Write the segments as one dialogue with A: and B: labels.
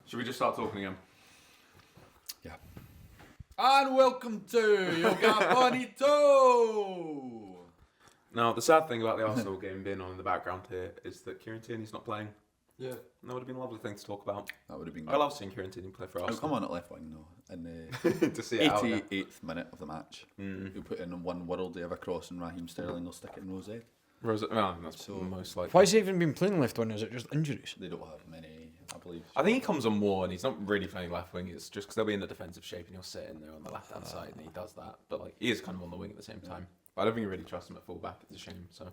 A: Should we just start talking again?
B: Yeah. And welcome to Joga Bonito!
A: Now, the sad thing about the Arsenal game being on in the background here is that Kieran Tierney's not playing.
B: Yeah.
A: That would have been a lovely thing to talk about.
B: That would have been good.
A: I love seeing Kieran Tierney play for
B: He'll
A: Arsenal.
B: come on at left wing though, in the
A: to see it out, yeah.
B: 88th minute of the match. He'll put in one worldly of a cross and Raheem Sterling will stick it in Rose's head.
A: Well, that's most likely.
C: Why has he even been playing left wing? Is it just injuries?
B: They don't have many, I believe.
A: I think he comes on more and he's not really playing left wing. It's just because they'll be in the defensive shape and he'll sit in there on the left hand side and he does that. But like he is kind of on the wing at the same time. But I don't think you really trust him at full back. It's a shame. So,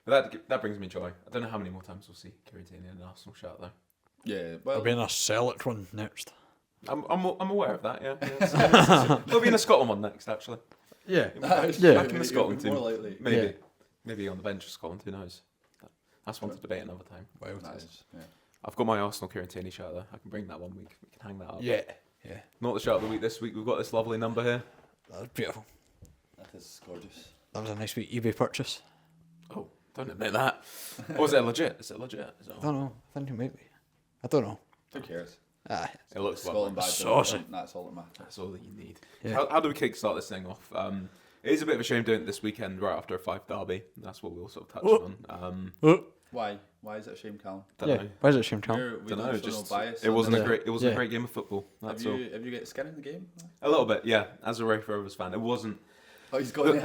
A: but that brings me joy. I don't know how many more times we'll see Kieran Tierney in an Arsenal shirt though.
B: Yeah, well,
C: There'll be in a Celtic one next.
A: I'm aware of that. Yeah. There'll be in a Scotland one next actually.
C: Yeah.
A: Back in the Scotland team.
B: More likely.
A: Maybe on the bench of Scotland, who knows? That's one to debate another time.
C: Well,
B: That is, yeah.
A: I've got my Arsenal Kieran Tierney shirt there. I can bring that one week. We can hang that up.
C: Yeah.
A: Not the shirt of the week this week. We've got this lovely number here.
C: That was beautiful.
B: That is gorgeous.
C: That was a nice wee eBay purchase.
A: Oh, don't admit that. Or is it legit? Is it legit?
C: I don't know. I think it might be. I don't know.
B: Who cares?
A: It looks
B: Scotland
A: lovely.
B: badge.
C: Saucy.
B: That's all that matters.
A: That's all that you need.
C: Yeah.
A: How do we kickstart this thing off? It is a bit of a shame doing it this weekend right after a 5 derby. That's what we'll sort of touch on.
B: Why? Why is it a shame, Callum?
A: Don't
C: Yeah.
A: know.
C: Why is it shame, Tom?
B: We
A: Don't know.
B: don't show
A: Just
B: no bias.
A: it wasn't
C: Yeah.
A: a great game of football. That's all.
B: Have you got skin in the game?
A: A little bit, yeah. As a Ray Rovers fan, it wasn't.
B: Oh, he's got it.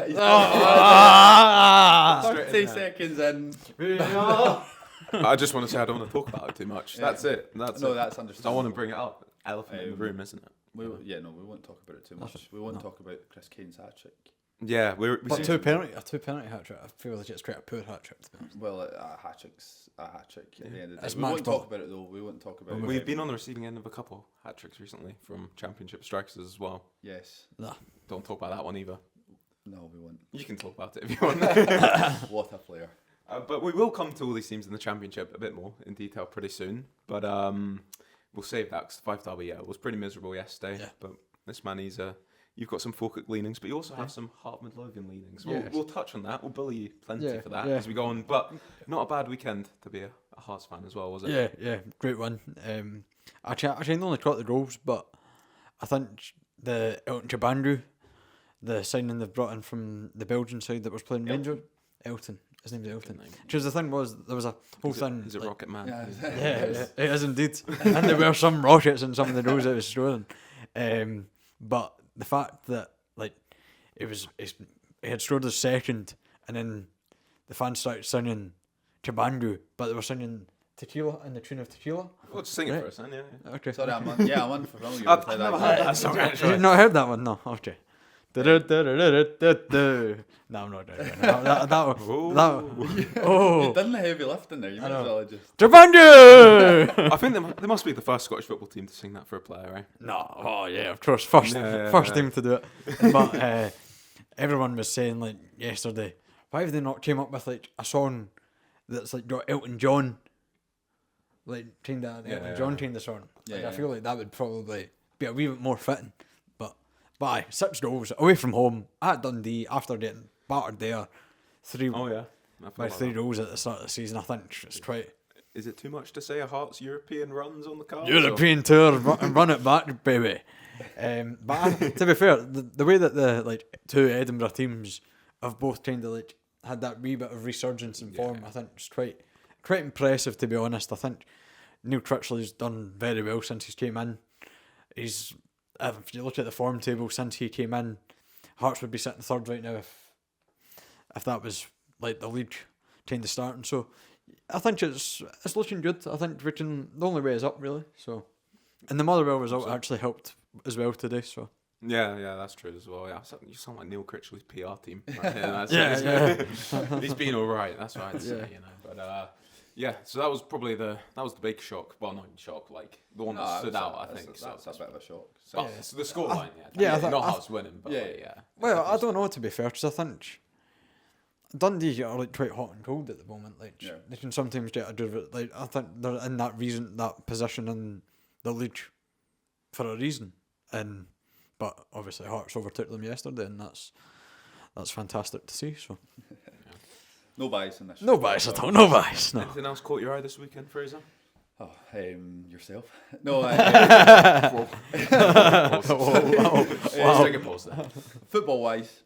A: Straight in
B: 30
A: there.
B: seconds in.
A: I just want to say I don't want to talk about it too much. That's it. That's
B: No,
A: it.
B: that's
A: So I
B: understandable.
A: want to bring it up. Elephant in the room, isn't it?
B: We won't talk about it too much. We won't talk about Chris Kane's hat trick.
A: Yeah, we
C: But
A: seem
C: two
A: to-
C: penalty hat trick. I feel like it's quite a poor hat trick, to be honest.
B: Well, a hat trick's a hat trick at the end of the
C: It's
B: day. We won't
C: match
B: talk
C: ball.
B: about it though. We won't talk about it.
A: We've been on the receiving end of a couple hat tricks recently from Championship strikers as well.
B: Yes.
C: Nah.
A: Don't talk about that one either.
B: No, we won't.
A: You can talk about it if you want.
B: What a player.
A: But we will come to all these teams in the Championship a bit more in detail pretty soon. But we'll save that because the 5 derby was pretty miserable yesterday.
C: Yeah.
A: But this man, you've got some Falkirk leanings, but you also have some Heart Midlothian leanings.
C: Yes.
A: We'll touch on that. We'll bully you plenty
C: Yeah,
A: for that
C: yeah.
A: as we go on. But not a bad weekend to be a Hearts fan as well, was it?
C: Yeah, great one. Actually, I only caught the goals, but I think the Elton Chabandu, the signing they've brought in from the Belgian side that was playing Ranger, Elton. His name's Elton. Because the thing was, there was a whole thing.
A: He's a
C: like-
A: rocket man.
B: Yeah.
C: Yeah, it is indeed. And there were some rockets in some of the goals that was throwing. But the fact that he had scored the second, and then the fans started singing Chabandu, but they were singing Tequila in the tune of Tequila.
A: Well, just sing it
C: Right.
A: for us, then, yeah.
C: Okay.
B: Sorry, I'm unfamiliar
A: I've
B: with
A: never
B: how
A: heard
B: that
A: that song
C: Have
A: actually.
C: you not heard that one? No. Okay. No, I'm not doing it.
B: You've done the heavy lifting there. You might as well just.
C: Chabandu!
A: I think they must be the first Scottish football team to sing that for a player, right?
C: No, oh yeah, of course, first team to do it. But everyone was saying like yesterday, why have they not came up with like a song that's like got Elton John, like trained that Elton John trained the song. Like,
B: Yeah,
C: I feel like that would probably be a wee bit more fitting. But aye, 6 goals away from home at Dundee after getting battered there,
A: Oh yeah.
C: by 3 goals at the start of the season. I think it's quite
A: Is it too much to say a Hearts European runs on the cards?
C: European tour and run it back, baby. But to be fair, the way that the two Edinburgh teams have both kind of had that wee bit of resurgence in form, I think it's quite impressive, to be honest. I think Neil Critchley's done very well since he came in. If you look at the form table since he came in, Hearts would be sitting third right now if that was like the league kind of starting. So I think it's looking good. I think the only way is up, really. So, and the Motherwell result actually helped as well today. So
A: Yeah, that's true as well. Yeah, you sound like Neil Critchley's PR team. Right here. That's
C: Yeah,
A: He's been all right. That's what I'd say, But so that was probably the big shock. Well, not shock, like the one that stood out. I think
B: That's a bit of a shock.
A: But the scoreline, not Hearts winning, but
B: Yeah.
C: Well, I don't know, to be fair, because I think Dundee are quite hot and cold at the moment. They can sometimes get a good. I think they're in that position in the league for a reason. But obviously Hearts overtook them yesterday, and that's fantastic to see. So
B: No bias in this.
C: no bias at all. No bias. No.
A: Anything else caught your eye this weekend, Fraser?
B: Oh, yourself? No,
A: Wow. Take a pause there.
B: football wise,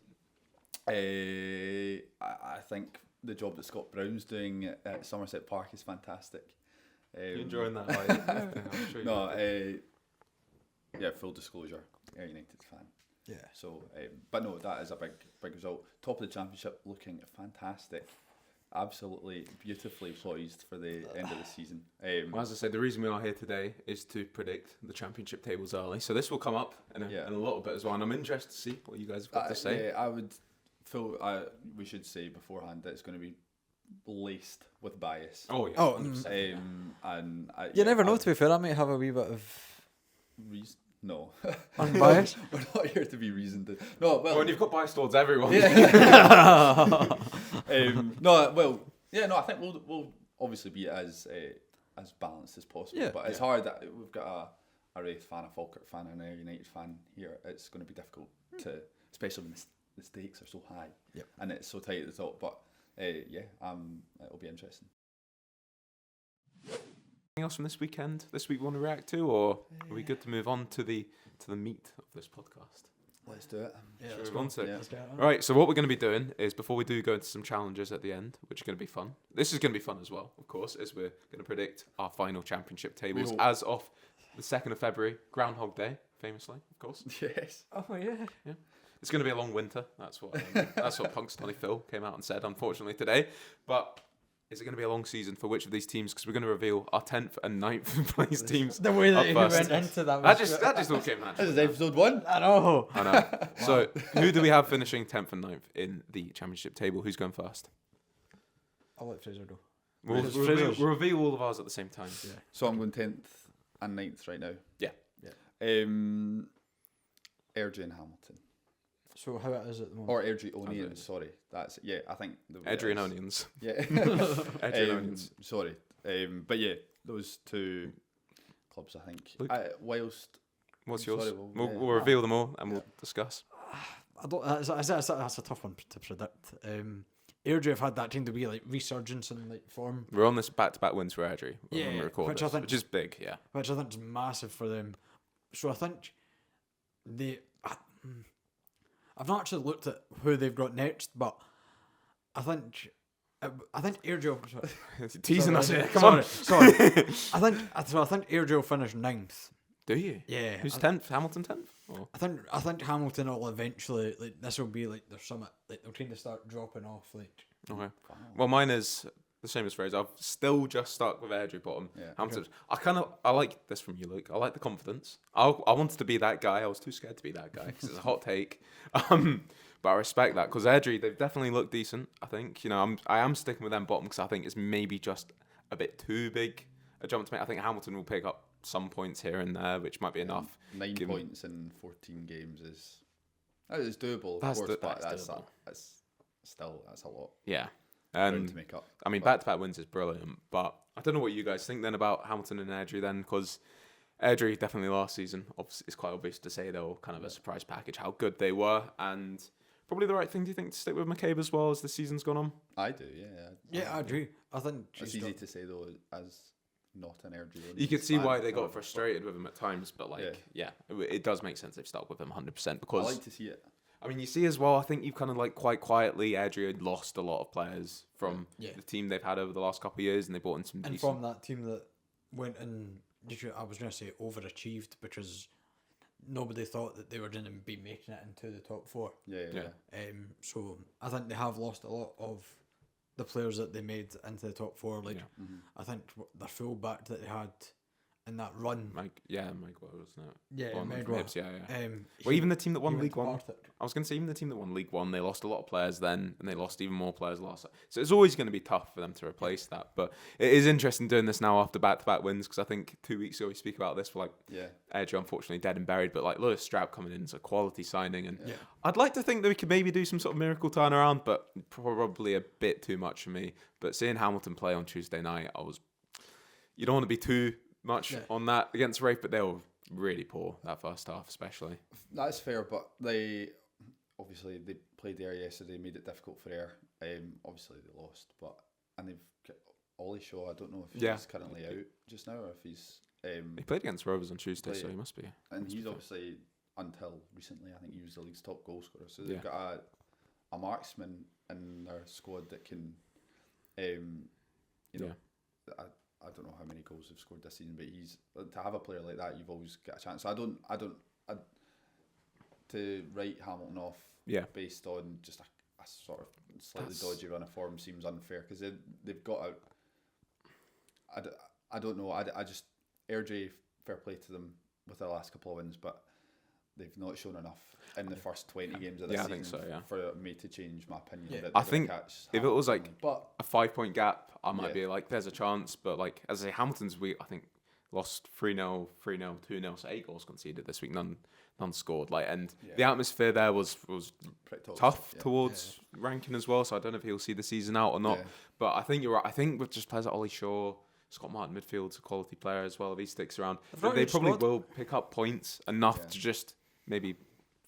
B: I think the job that Scott Brown's doing at Somerset Park is fantastic.
A: You enjoying that? I'm sure
B: No, yeah, full disclosure, Ayr United fan.
C: Yeah.
B: So, but no, that is a big result. Top of the championship, looking fantastic. Absolutely beautifully poised for the end of the season.
A: Well, as I said, the reason we are here today is to predict the championship tables early. So this will come up in a little bit as well, and I'm interested to see what you guys have got to say.
B: Yeah, I would feel we should say beforehand that it's going to be laced with bias.
A: Oh yeah.
C: Oh,
B: and
C: you never know. To be fair, I might have a wee bit of
B: no.
C: unbiased.
B: We're not here to be reasoned. No, well,
A: When you've got bias towards everyone.
B: Yeah. No, well, yeah, no. I think we'll obviously be as balanced as possible.
C: Yeah.
B: But it's hard that we've got a Wraith fan, a Falkirk fan, and a United fan here. It's going to be difficult to, especially when the stakes are so high.
C: Yep.
B: And it's so tight at the top. But it'll be interesting.
A: Anything else from this weekend? This week we want to react to, or are we good to move on to the meat of this podcast?
B: Let's do it.
C: Yeah,
A: Sure,
C: let's
A: we want
C: go.
A: to.
B: Yeah.
C: Let's get it on.
A: Right, so what we're going to be doing is, before we do go into some challenges at the end, which are going to be fun. This is going to be fun as well, of course, as we're going to predict our final championship tables
B: hope.
A: as of the 2nd of February, Groundhog Day, famously, of course.
B: Yes.
C: Oh yeah.
A: It's going to be a long winter. That's what Punxsutawney Phil came out and said, unfortunately, today. But is it going to be a long season for which of these teams? Because we're going to reveal our 10th and 9th place teams.
C: The way that
A: up
C: you
A: first.
C: went into that
A: That
C: was
A: just all came
B: This
A: naturally.
B: is episode 1.
C: I know.
A: I know. So, who do we have finishing 10th and 9th in the championship table? Who's going first?
C: I'll let Fraser go.
A: We'll reveal all of ours at the same time.
C: Yeah.
B: So I'm going 10th and 9th right now.
A: Yeah.
B: Airdrie and Hamilton.
C: So how it is at the moment?
B: Or Airdrie Onions, sorry. That's I think
A: Airdrie and Onions.
B: Yeah.
A: Airdrie and Onions.
B: Sorry. But yeah, those two clubs I think.
A: Luke?
B: Whilst
A: What's
B: Sorry,
A: yours?
B: well,
A: We'll
B: yeah.
A: reveal them all and we'll discuss.
C: I don't. That's a tough one to predict. Airdrie have had that team to be like resurgence and like form,
A: We're on this back-to-back wins for Airdrie when we
C: Yeah,
A: record
C: which
A: this,
C: I think-
A: which is big, yeah.
C: which I think is massive for them. So I think I've not actually looked at who they've got next, but I think Airdrie.
A: Teasing us
C: sorry,
A: here. Come on.
C: Sorry. I think Airdrie will finish 9th.
A: Do you?
C: Yeah.
A: Who's
C: I-
A: 10th? Hamilton 10th? Or?
C: I think Hamilton will eventually this will be like their summit. Like they'll kind of start dropping off. Like
A: Okay. Well, mine is the same as Fraser. I've still just stuck with Airdrie bottom.
B: Yeah.
A: Hamilton. I like this from you, Luke. I like the confidence. I wanted to be that guy. I was too scared to be that guy because it's a hot take. But I respect that because Airdrie, they've definitely looked decent. I think I am sticking with them bottom because I think it's maybe just a bit too big a jump to make. I think Hamilton will pick up some points here and there, which might be enough.
B: 9
A: given-
B: points in 14 games is doable, of
A: That's
B: course, but
A: that's
B: that's
A: doable.
B: that's a lot
A: Yeah.
B: ground
A: And
B: to make up.
A: I mean,
B: But-
A: back-to-back wins is brilliant, but I don't know what you guys think then about Hamilton and Airdrie then, because Airdrie definitely last season, obviously, it's quite obvious to say they were kind of a surprise package, how good they were, and probably the right thing, do you think, to stick with McCabe as well as the season's gone on?
B: I do, yeah.
C: yeah, I agree. I think
B: It's
C: she's
B: easy
C: got-
B: to say though, as not an Airdrie.
A: You could see
B: fan,
A: why they got
B: however,
A: frustrated with him at times, but it does make sense they've stuck with him 100%
B: I
A: because,
B: like to see it.
A: I mean, you see as well, I think you've kind of like quite quietly, Airdrie had lost a lot of players from
C: Yeah.
A: the team they've had over the last couple of years and they brought in some
C: and
A: decent...
C: from that team that went and I was going to say overachieved because nobody thought that they were going to be making it into the top 4.
B: Yeah.
C: So I think they have lost a lot of the players that they made into the top 4. Like
A: Yeah.
C: I think their full back that they had in that run.
A: Mike, what wasn't it?
C: Yeah,
A: One from
C: Medwell.
A: Hibs, yeah. Well,
C: he-
A: even the team that
C: he
A: won
C: went
A: League
C: to
A: One.
C: Partick.
A: I was going to say, even the team that won League One, they lost a lot of players then, and they lost even more players last. So it's always going to be tough for them to replace that. But it is interesting doing this now after back-to-back wins, because I think 2 weeks ago we speak about this for like
B: Yeah.
A: Airdrie, unfortunately dead and buried, but like Lewis Stroud coming in is a quality signing, and
C: Yeah.
A: I'd like to think that we could maybe do some sort of miracle turnaround, but probably a bit too much for me. But seeing Hamilton play on Tuesday night, you don't want to be too much on that against Wraith, but they were really poor that first half, especially.
B: That's fair, but they played there yesterday, made it difficult for Ayr. Obviously they lost, and they've Ollie Shaw. I don't know if
A: Yeah.
B: he's currently out just now or if he's.
A: He played against Rovers on Tuesday, so
B: Played-
A: he must be.
B: And
A: must be
B: he's
A: fair.
B: obviously, until recently, I think he was the league's top goal scorer. So they've
A: Yeah.
B: got a marksman in their squad that can, you know, I don't know how many goals they've scored this season, but he's to have a player like that, you've always got a chance. So I to write Hamilton off
A: Yeah.
B: based on just a sort of slightly
A: That's-
B: dodgy run of form seems unfair because they've got I don't know. I just Airdrie, fair play to them with their last couple of wins, but they've not shown enough in the first 20 games of this
A: Yeah, I
B: season
A: think so, yeah.
B: for me to change my opinion.
C: Yeah.
B: that
A: I
B: they're gonna
A: think
B: catch
A: if it was
B: Hamilton.
A: like
B: but
A: a 5-point gap, I might
B: Yeah.
A: be like, there's a chance. But like, as I say, Hamilton's I think lost 3-0, 3-0, 2-0, so 8 goals conceded this week, none scored. Like, and
B: Yeah.
A: the atmosphere there was
B: pretty toxic,
A: tough
B: yeah.
A: towards ranking as well. So I don't know if he'll see the season out or not.
B: Yeah.
A: But I think you're right. I think with just players like Ollie Shaw, Scott Martin, midfield's a quality player as well. If he sticks around,
C: They've got a
A: they
C: good
A: probably
C: squad.
A: will pick up points enough
B: Yeah.
A: to just maybe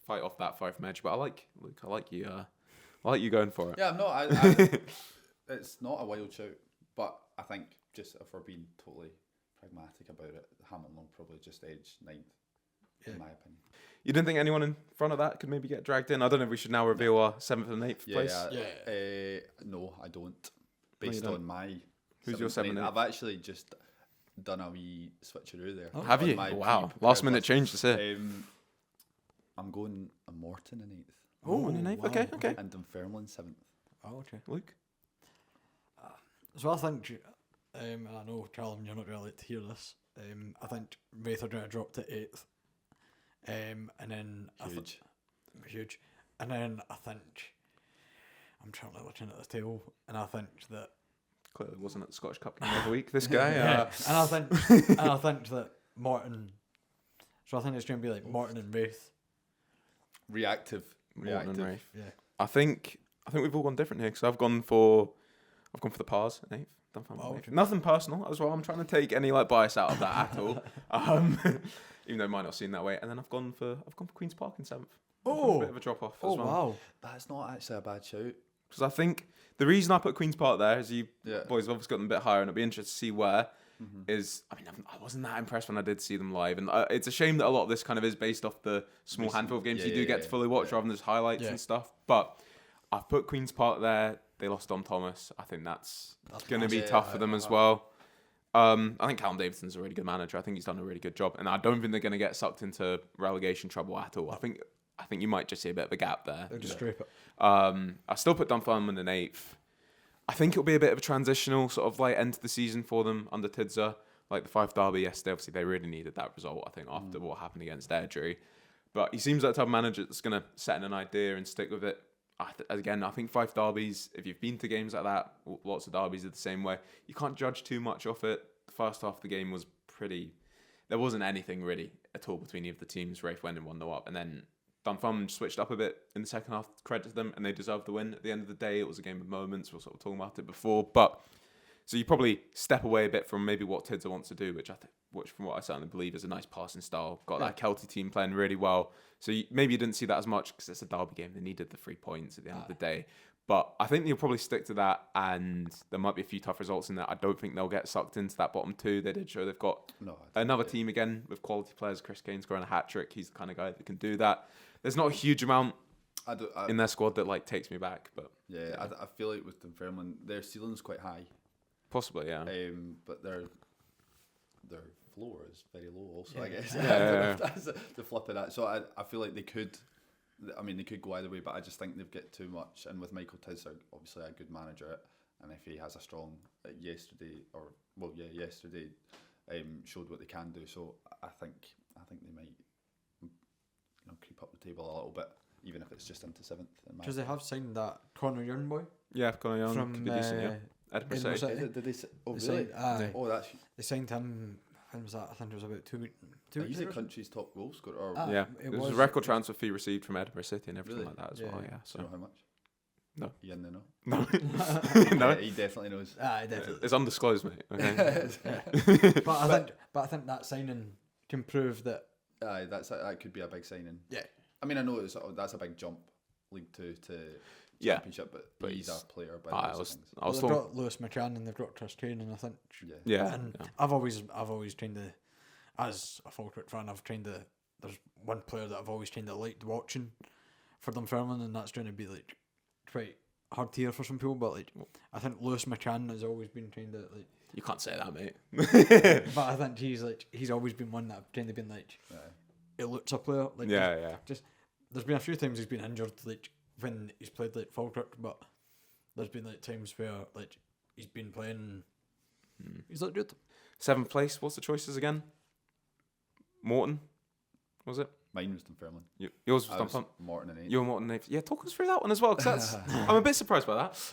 A: fight off that 5 match. But I like Luke. I like you going for it.
B: Yeah, no, it's not a wild shout, but I think just if we're being totally pragmatic about it, Hamilton will probably just edge 9th,
C: Yeah.
B: in my opinion.
A: You didn't think anyone in front of that could maybe get dragged in? I don't know if we should now reveal our 7th and 8th place.
B: No, I don't.
A: you
B: Based
A: don't.
B: on my
A: Who's your
B: 7th and
A: 7th?
B: 8th. I've actually just done a wee switcheroo there.
C: Oh.
A: Have
B: on
A: you?
B: my
A: Wow.
B: pre-prepared
A: Last minute
B: list.
A: change to say.
B: I'm going a Morton in 8th
A: Oh, and an 8th. Okay, okay.
B: and Dunfermline 7th.
C: Oh, okay.
A: Luke?
C: So I think, and I know, Callum, you're not really like to hear this. I think Wraith are going to drop to 8th. And then
B: Huge.
C: Huge. And then I think I'm trying to looking at the table, and I think that
A: Clearly wasn't at the Scottish Cup game the other week. This guy.
C: and I think that Morton. So I think it's going to be like Morton and Wraith.
B: Reactive.
A: Morton and Rafe.
C: Yeah.
A: I think we've all gone different here because I've gone for the Pars in 8th. Dunfermline
C: Oh,
A: in 8th.
C: okay.
A: Nothing personal as well. I'm trying to take any like bias out of that at all. Even though it might not seem that way. And then I've gone for Queen's Park in 7th.
C: Oh.
A: A bit of a drop off
C: Oh
A: as well.
C: wow.
B: That's not actually a bad shout.
A: Because I think the reason I put Queen's Park there is you
B: Yeah.
A: boys have obviously got them a bit higher, and it'll be interesting to see where. Is I mean I wasn't that impressed when I did see them live, and it's a shame that a lot of this kind of is based off the small
B: Recent-
A: handful of games
B: yeah,
A: you do
B: yeah,
A: get to
B: yeah,
A: fully watch
B: yeah.
A: rather than just highlights
C: Yeah.
A: and stuff. But I've put Queen's Park there. They lost Dom Thomas. I think that's going to be
B: Yeah,
A: tough for them as well. I think Callum Davidson's a really good manager. I think he's done a really good job, and I don't think they're going to get sucked into relegation trouble at all. I think you might just see a bit of a gap there.
C: They'll just scrape it.
A: I still put Dunfermline in 8th. I think it'll be a bit of a transitional sort of like end to the season for them under Tidza. Like the 5 derby yesterday, obviously they really needed that result, I think, after what happened against Airdrie. But he seems like the type of manager that's going to set in an idea and stick with it. Again, I think 5 derbies, if you've been to games like that, lots of derbies are the same way. You can't judge too much off it. The first half of the game was there wasn't anything really at all between either of the teams. Rafe went in 1-0 up, and then Dunfermline switched up a bit in the second half, credit to them, and they deserved the win. At the end of the day, it was a game of moments. We were sort of talking about it before. But so you probably step away a bit from maybe what Tidza wants to do, which from what I certainly believe is a nice passing style. Got that Kelty team playing really well. So maybe you didn't see that as much because it's a derby game. They needed the 3 points at the end of the day. But I think you'll probably stick to that, and there might be a few tough results in there. I don't think they'll get sucked into that bottom 2. They did show they've got another team again with quality players. Chris Kane scoring a hat-trick. He's the kind of guy that can do that. There's not a huge amount in their squad that like takes me back, but
B: I feel like with Dunfermline, their ceiling's quite high.
A: possibly, yeah.
B: But their floor is very low also, I
C: Yeah.
B: guess.
A: Yeah.
B: That's the flip of that. So I feel like they could go either way, but I just think they've got too much. And with Michael Tidza, obviously a good manager, and if he has a strong yesterday showed what they can do. So I think they might creep up the table a little bit, even if it's just into 7th.
C: Because they have signed that Connor Young boy
A: Yeah, Conor Young
C: from
A: could be decent, yeah. Edinburgh
C: Edinburgh
A: City.
C: City.
B: Did they? Oh,
C: They
B: really?
C: signed, aye.
B: Oh, that's.
C: They signed him. When was that? I think it was about 2 weeks.
B: He's the country's top goal scorer. Or,
C: Ah.
A: Yeah,
C: It
A: it was a
C: was-
A: record transfer fee received from Edinburgh City and everything
B: Really?
A: like that as
C: Yeah.
A: well, yeah.
B: do you
A: So
B: know how much?
A: No.
B: You in the know?
A: no,
B: No,
A: no,
B: he definitely knows.
C: Aye, definitely.
A: it's undisclosed, mate. Okay.
C: But I think that signing can prove that.
B: Aye, that could be a big signing.
C: Yeah.
B: I mean, I know that's a big jump, League 2 to
A: Yeah.
B: Championship, but
A: But
B: he's
A: he's-
B: a player by
A: I
B: those
A: was
B: things.
A: I was
C: they've
A: talking.
C: got Lewis McCann and they've got Chris Kane, and I think
A: Yeah.
C: and
A: yeah.
C: I've always trained to, as a Falkirk fan, I've trained to. There's one player that I've always trained to liked watching for Dunfermline, and that's going to be like quite hard to hear for some people, but like I think Lewis McCann has always been trained to like.
A: You can't say that, mate.
C: But I think he's always been one that I've kind of been like,
B: Yeah.
C: it looks a player. Like
A: yeah.
C: there's been a few times he's been injured, like when he's played like Falkirk, but there's been like times where like he's been playing, he's looked good.
A: 7th place. What's the choices again? Morton, was it?
B: Mine was Dunfermline.
A: Yours was
B: I was
A: Dunfermline.
B: Morton and 8.
A: You're Morton. 8th. Yeah, talk us through that one as well, because that's. I'm a bit surprised by that.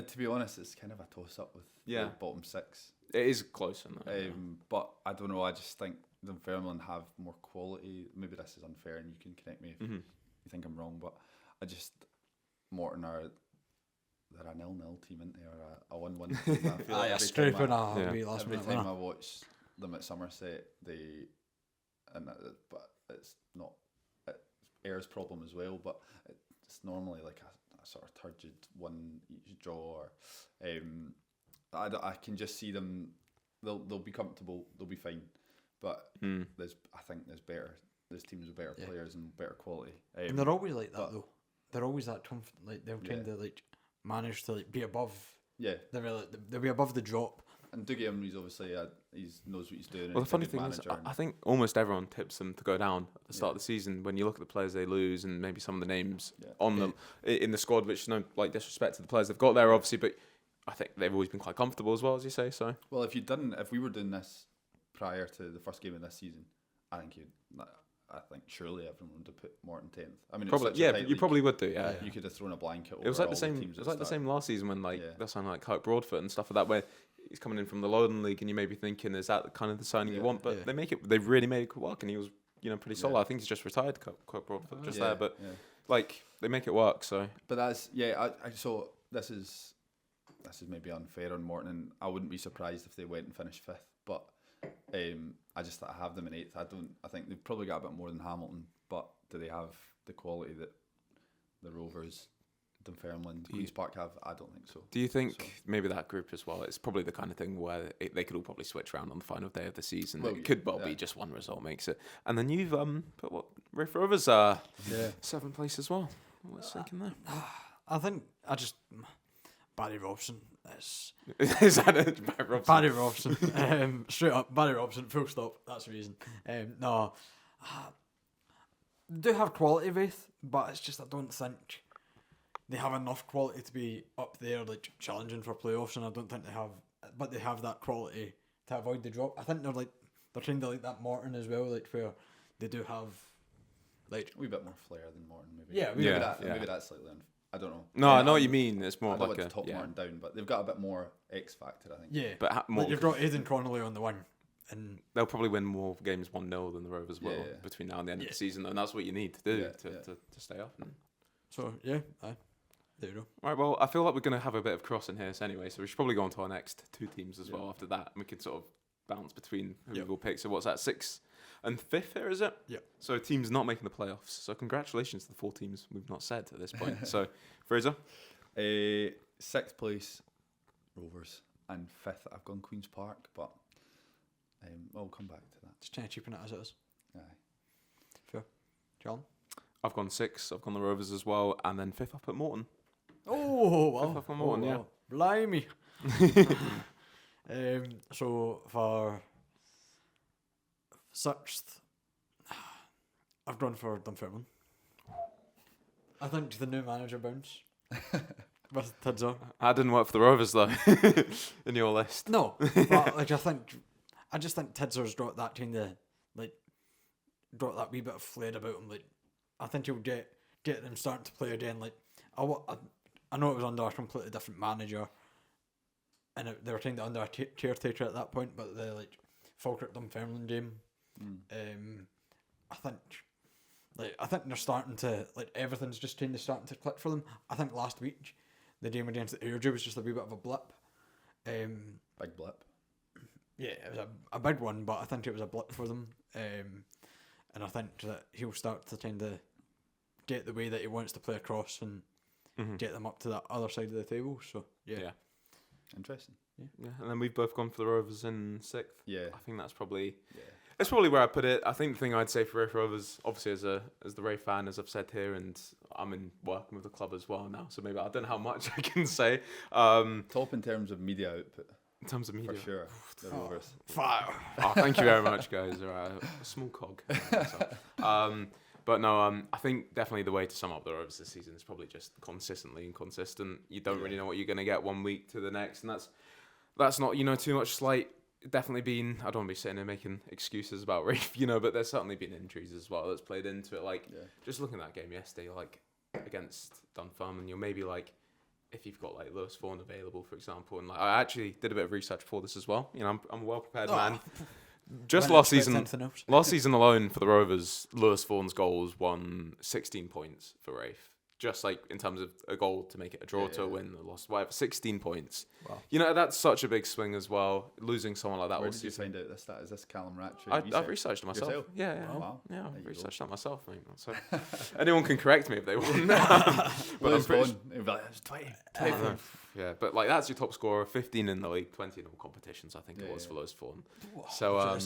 B: To be honest, it's kind of a toss-up with
A: Yeah.
B: the bottom 6.
A: It is close in that.
B: But I don't know. I just think Dunfermline have more quality. Maybe this is unfair, and you can correct me if you think I'm wrong. But I just Morton are they're a 0-0 team, aren't they? Or a 1-1 team. I feel like every
C: Scraping
B: time I-
C: a wee last
B: every
C: minute
B: time
C: winner.
B: I watch them at Somerset, but it's not Ayer's problem as well. But it's normally like a sort of turgid one each draw. Or, I can just see them. They'll be comfortable. They'll be fine. But I think there's teams with better players and better quality.
C: And they're always like that
B: but-
C: though. They're always that confident. Like they'll tend to like manage to like be above.
B: Yeah,
C: They'll be above the drop.
B: and Dougie Emery's obviously he knows what he's doing.
A: Well,
B: and
A: the funny
B: he's a
A: thing
B: good
A: is,
B: manager
A: I think almost everyone tips them to go down at the start of the season. When you look at the players they lose and maybe some of the names on them in the squad, which no like disrespect to the players they've got there, obviously, but I think they've always been quite comfortable as well, as you say. So
B: Well, if we were doing this prior to the first game of this season, I think surely everyone would have put Morton 10th. I mean,
A: probably,
B: it was such a tight
A: you
B: league.
A: probably would do, yeah.
B: You could have thrown a blanket over
A: It was like
B: all
A: the same.
B: teams
A: It was like the same last season when
B: Yeah.
A: they're signing like Kurt Broadfoot and stuff like that, where he's coming in from the Lowland League, and you may be thinking, is that kind of the signing you want? But they really made it work, and he was pretty solid. I think he's just retired, Kurt Broadfoot, there, but like they make it work. So,
B: but that's so this is maybe unfair on Morton, and I wouldn't be surprised if they went and finished 5th. But I have them in 8th. I think they've probably got a bit more than Hamilton, but do they have the quality that the Rovers, Dunfermline, Queen's Park have? I don't think so.
A: do you think maybe that group as well? It's probably the kind of thing where they could all probably switch around on the final day of the season.
B: Well,
A: It could be just one result makes it. And then you've put what Rafe Rovers 7th place as well. What's thinking there?
C: I think Barry Robson is
A: Is that it? Barry Robson?
C: Barry Robson. Straight up, Barry Robson. Full stop. That's the reason. No, they do have quality, Wraith, but it's just I don't think they have enough quality to be up there, like challenging for playoffs. And I don't think they have, but they have that quality to avoid the drop. I think they're trying to like that Morton as well, like where they do have like
B: A wee bit more flair than Morton, maybe.
C: Yeah,
B: Maybe that's slightly I don't know.
A: No, I know what you mean. It's more
B: I
A: of
B: don't
A: like
B: want to top
A: a
B: Morton down, but they've got a bit more X factor, I think.
C: yeah.
A: But more,
C: Like you've got Aidan Connolly on the one, and
A: they'll probably win more games 1-0 than the Rovers will
B: Yeah.
A: between now and the end of
C: Yeah.
A: the season, though, and that's what you need to do
B: Yeah,
A: to stay up.
C: so yeah, there you go.
A: Right, well, I feel like we're going to have a bit of crossing here anyway, so we should probably go on to our next 2 teams as well after that, and we can sort of bounce between who we'll pick. So what's that, 6th and 5th here, is it?
C: Yeah.
A: So teams not making the playoffs. So congratulations to the 4 teams we've not said at this point. So, Fraser?
B: 6th place, Rovers, and 5th I've gone Queen's Park, but I'll come back to that.
C: Just trying to cheapen it as it is.
B: Aye.
C: Fair. Callum?
A: I've gone 6th, I've gone the Rovers as well, and then 5th up at Morton.
C: Oh, wow.
A: Fifth up at Morton, yeah.
C: Blimey. So for 6th, I've gone for Dunfermline. I think the new manager bounce with Tidser.
A: That didn't work for the Rovers, though, in your list.
C: No, but like I just think Tidzer's got that kind of got that wee bit of flair about him. Like I think he'll get them starting to play again. Like I know it was under a completely different manager, and they were kind of under a caretaker at that point. But the Falkirk Dunfermline game, I think they're starting to everything's just kind of starting to click for them. I think last week the game against the Airdrie was just a wee bit of a blip.
B: Big blip.
C: Yeah, it was a big one, but I think it was a blip for them. And I think that he'll start to kind of get the way that he wants to play across and get them up to that other side of the table. So yeah.
B: Interesting.
A: Yeah, and then we've both gone for the Rovers in 6th.
B: Yeah.
A: I think that's probably
B: Yeah.
A: that's probably where I put it. I think the thing I'd say for Raith Rovers, obviously as the Raith fan, as I've said here, and I'm in working with the club as well now, so maybe I don't know how much I can say.
B: Top in terms of media output.
A: In terms of media,
B: For sure. The Rovers.
C: Fire.
A: Oh, thank you very much, guys. All right, a small cog. But no, I think definitely the way to sum up the Rovers this season is probably just consistently inconsistent. You don't really know what you're going to get one week to the next, and that's not too much slight. Definitely been. I don't want to be sitting here making excuses about Rafe, but there's certainly been injuries as well that's played into it. Like just looking at that game yesterday, like against Dunfermline, you're maybe like, if you've got like Lewis Vaughan available, for example, and like I actually did a bit of research for this as well. I'm a well prepared man. Just last season alone for the Rovers, Lewis Vaughan's goals won 16 points for Rafe. Just like in terms of a goal to make it a draw to a win, a loss, whatever, 16 points. Wow. That's such a big swing as well. Losing someone like that.
B: Where did you find out this stat? Is this Callum Rattree?
A: I've researched it myself.
B: Yourself?
A: Yeah.
B: Wow.
A: Yeah, I've researched that myself, mate. So anyone can correct me if they want. But
B: Lewis Vaughan, it'd be like, it's 20.
A: Yeah, but like that's your top scorer, 15 in the league, 20 in all competitions. I think it was for Lewis Vaughan. So got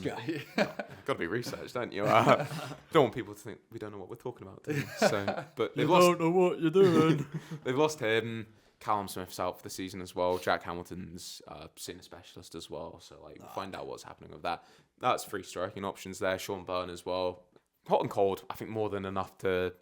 A: to be researched, don't you? Don't want people to think we don't know what we're talking about. Do we? So, but they've
C: don't know what you're doing.
A: They've lost him. Callum Smith's out for the season as well. Jack Hamilton's seen a specialist as well. So like find out what's happening with that. That's 3 striking options there. Sean Byrne as well. Hot and cold. I think more than enough to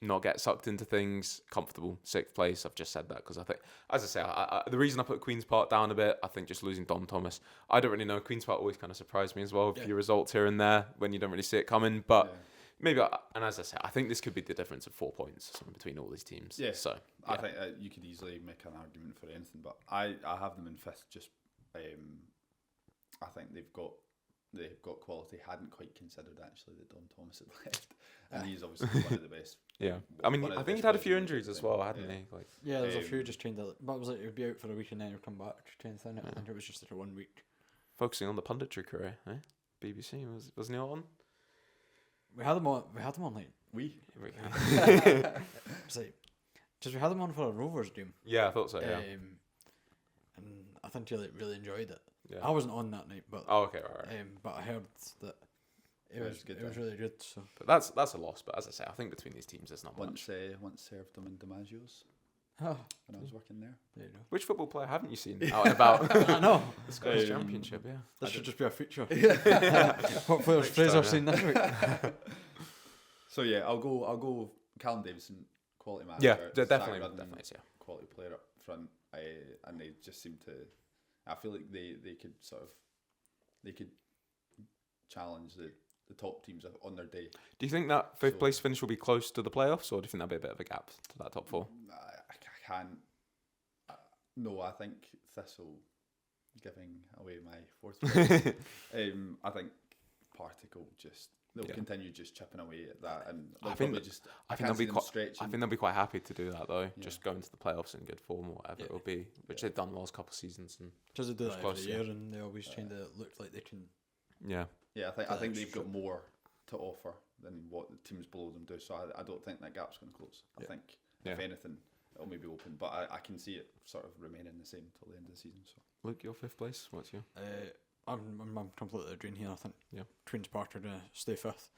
A: not get sucked into things. Comfortable 6th place. I've just said that because I think, as I say, the reason I put Queen's Park down a bit, I think just losing Dom Thomas. I don't really know. Queen's Park always kind of surprised me as well with your results here and there when you don't really see it coming. But maybe, and as I say, I think this could be the difference of 4 points or something between all these teams.
B: Yeah.
A: So
B: I think you could easily make an argument for anything, but I have them in 5th. Just I think they've got quality. Hadn't quite considered actually that Dom Thomas had left, and he's obviously one of the best.
A: Yeah, I mean, I think he'd had a few injuries as well, hadn't he? Like,
C: there's a few just trained. But it was like he'd be out for a week and then he'd come back to train thin. I think it was just like a 1 week.
A: Focusing on the punditry career, eh? BBC wasn't he on?
C: We had him on like it's like just we had him on for a Rovers game.
A: Yeah, I thought so. Yeah,
C: and I think he really enjoyed it.
A: Yeah.
C: I wasn't on that night, but
A: okay, right.
C: But I heard that it was really good. So,
A: but that's a loss. But as I say, I think between these teams, there's not much.
B: Once served them in DiMaggio's when I was working there.
C: There you go.
A: Which football player haven't you seen out and about?
C: I know
A: The Scottish Championship. Yeah,
C: this should just be a feature. What players Fraser seen this week?
B: So yeah, I'll go Callum Davison, quality man.
A: Yeah, definitely. Yeah,
B: quality player up front. And they just seem to. I feel like they could challenge the top teams on their day.
A: Do you think that 5th place finish will be close to the playoffs, or do you think that'll be a bit of a gap to that top 4?
B: I can't. No, I think Thistle giving away my 4th place. I think Partick will they'll continue just chipping away at that, and I think
A: they'll be quite happy to do that though. Just go into the playoffs in good form or whatever it will be, which they've done the last couple of seasons. And
C: because they do that every year, and they always trying to look like they can.
B: Yeah. I think they've got more to offer than what the teams below them do. So I don't think that gap's going to close. I think if anything, it'll maybe open, but I can see it sort of remaining the same till the end of the season. So
A: Luke, your 5th place. What's your?
C: I'm completely agreeing here. I think Queen's Park are going to stay 5th.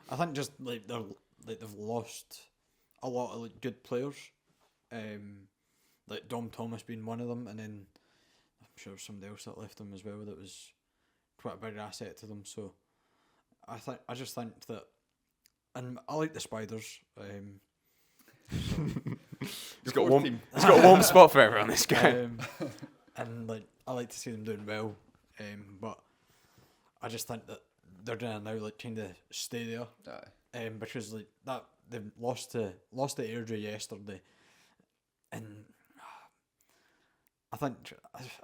C: I think just like they've lost a lot of good players, like Dom Thomas being one of them, and then I'm sure somebody else that left them as well that was quite a big asset to them. So I just think that, and I like the Spiders.
A: He's got a warm spot for everyone. This guy.
C: And like I like to see them doing well, but I just think that they're doing now like trying to stay there, because like that they've lost to Airdrie yesterday, and I think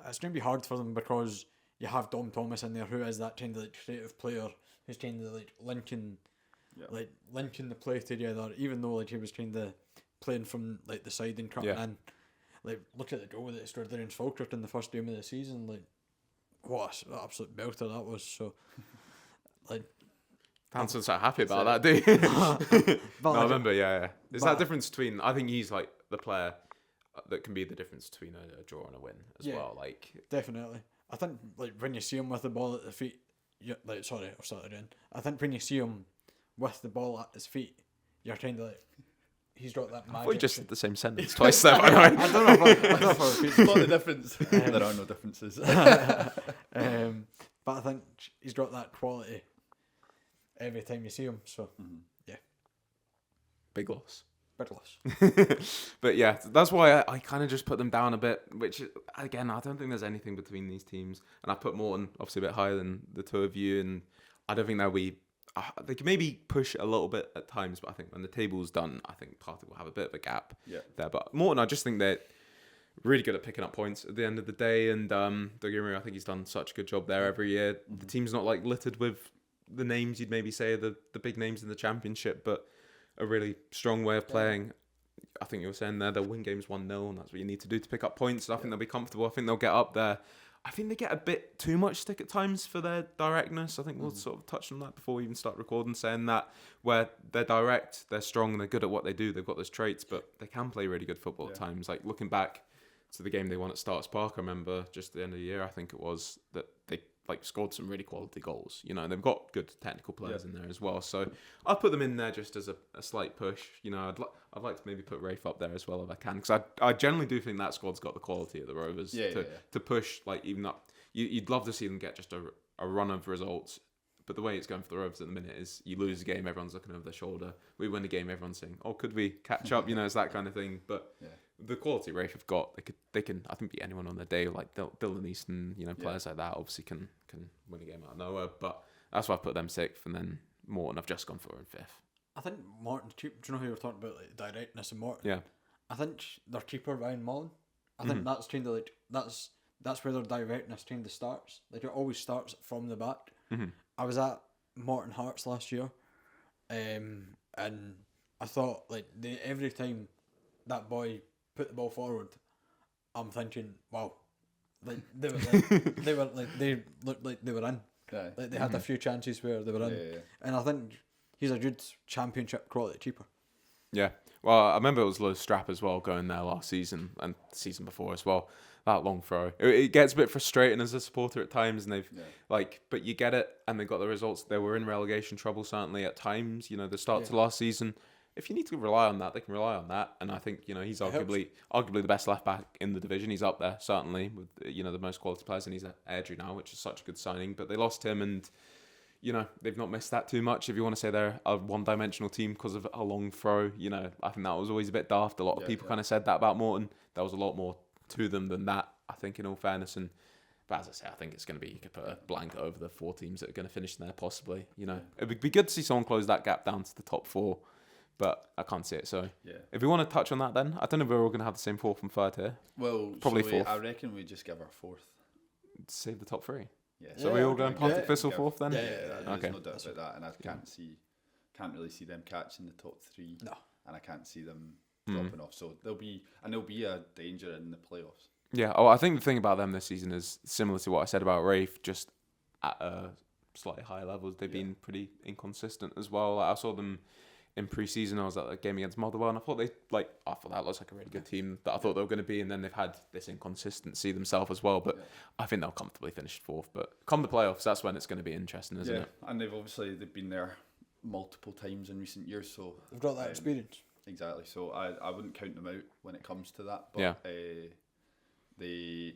C: it's going to be hard for them because you have Dom Thomas in there, who is that kind of like creative player who's trying to like linking the play together, even though like he was kind of playing from like the side and cutting in. Like, look at the goal that he scored there in Falkirk in the first game of the season. Like, what an absolute belter that was. So, like,
A: Hanson's so happy about that, do you?
C: But
A: No, I
C: like,
A: remember, yeah. It's
C: but-
A: that difference between, I think he's like the player that can be the difference between a draw and a win as
C: Yeah.
A: well. Like,
C: definitely. I think like when you see him with the ball at the feet, sorry, I'll start again. I think when you see him with the ball at his feet, you're kind of like, he's got that
A: I
C: magic.
A: thought you just said the same sentence twice there, by the way.
C: I don't know if I repeat.
B: Spot the difference. There are no differences.
C: But I think he's got that quality every time you see him. So
A: Big loss.
C: big loss.
A: But yeah, that's why I kind of just put them down a bit, which, again, I don't think there's anything between these teams. And I put Morton, obviously, a bit higher than the two of you. And I don't think they can maybe push a little bit at times, but I think when the table's done, I think Partick will have a bit of a gap there. But Morton, I just think they're really good at picking up points at the end of the day. And don't get me wrong, I think he's done such a good job there every year. Mm-hmm. The team's not like littered with the names you'd maybe say the big names in the championship, but a really strong way of playing. I think you were saying there they'll win games 1-0, and that's what you need to do to pick up points. And I think they'll be comfortable. I think they'll get up there. I think they get a bit too much stick at times for their directness. I think we'll sort of touch on that before we even start recording, saying that where they're direct, they're strong, and they're good at what they do. They've got those traits, but they can play really good football at times. Like looking back to the game they won at Starts Park, I remember just at the end of the year, I think it was, that they scored some really quality goals. You know, and they've got good technical players in there as well. So I'll put them in there just as a slight push. You know, I'd like to maybe put Rafe up there as well if I can, because I generally do think that squad's got the quality of the Rovers to push, like, even up. You'd love to see them get just a run of results, but the way it's going for the Rovers at the minute is you lose a game, everyone's looking over their shoulder. We win a game, everyone's saying, "Oh, could we catch up?" You know, it's that kind of thing. But the quality Rafe have got, they can I think beat anyone on their day, like Dylan Easton, you know, players like that obviously can win a game out of nowhere. But that's why I put them 6th, and then Morton I've just gone for in 5th.
C: I think Morton's cheap. Do you know who you were talking about, like directness and Morton?
A: Yeah.
C: I think their keeper Ryan Mullen. I think that's kind of like that's where their directness kind of starts. Like it always starts from the back. I was at Morton Hearts last year, and I thought like every time that boy put the ball forward, I'm thinking, wow, like they looked like they were in.
B: Yeah.
C: Like they had a few chances where they were in, and I think he's a good championship quality keeper.
A: Yeah. Well, I remember it was Low Strap as well going there last season and the season before as well. That long throw. It gets a bit frustrating as a supporter at times, and they've but you get it, and they got the results. They were in relegation trouble certainly at times. You know, the start to last season. If you need to rely on that, they can rely on that. And I think, you know, he's arguably the best left back in the division. He's up there certainly with, you know, the most quality players, and he's at Airdrie now, which is such a good signing. But they lost him, and you know, they've not missed that too much. If you want to say they're a one-dimensional team because of a long throw, you know, I think that was always a bit daft. A lot of people kind of said that about Morton. There was a lot more to them than that, I think, in all fairness. But as I say, I think it's going to be, you could put a blanket over the 4 teams that are going to finish there possibly. You know, it would be good to see someone close that gap down to the top 4, but I can't see it. So if we want to touch on that then, I don't know if we're all going to have the same 4th and 3rd here.
B: Well,
A: probably 4th.
B: I reckon we just give our 4th.
A: Save the top 3.
B: Yeah.
A: So we all going Partick Thistle 4th then?
B: Yeah,
A: okay.
B: There's no doubt about that, and I can't really see them catching the top 3.
C: No.
B: And I can't see them dropping off. So there'll be a danger in the playoffs.
A: Yeah. Oh, I think the thing about them this season is similar to what I said about Rafe, just at slightly higher levels. They've been pretty inconsistent as well. Like, I saw them in pre-season. I was at a game against Motherwell, and I thought that looks like a really good team that I thought they were going to be, and then they've had this inconsistency themselves as well. But I think they'll comfortably finish 4th. But come the playoffs, that's when it's going to be interesting, isn't it?
B: And they've been there multiple times in recent years, so
C: They've got that experience.
B: Exactly. So I wouldn't count them out when it comes to that. But I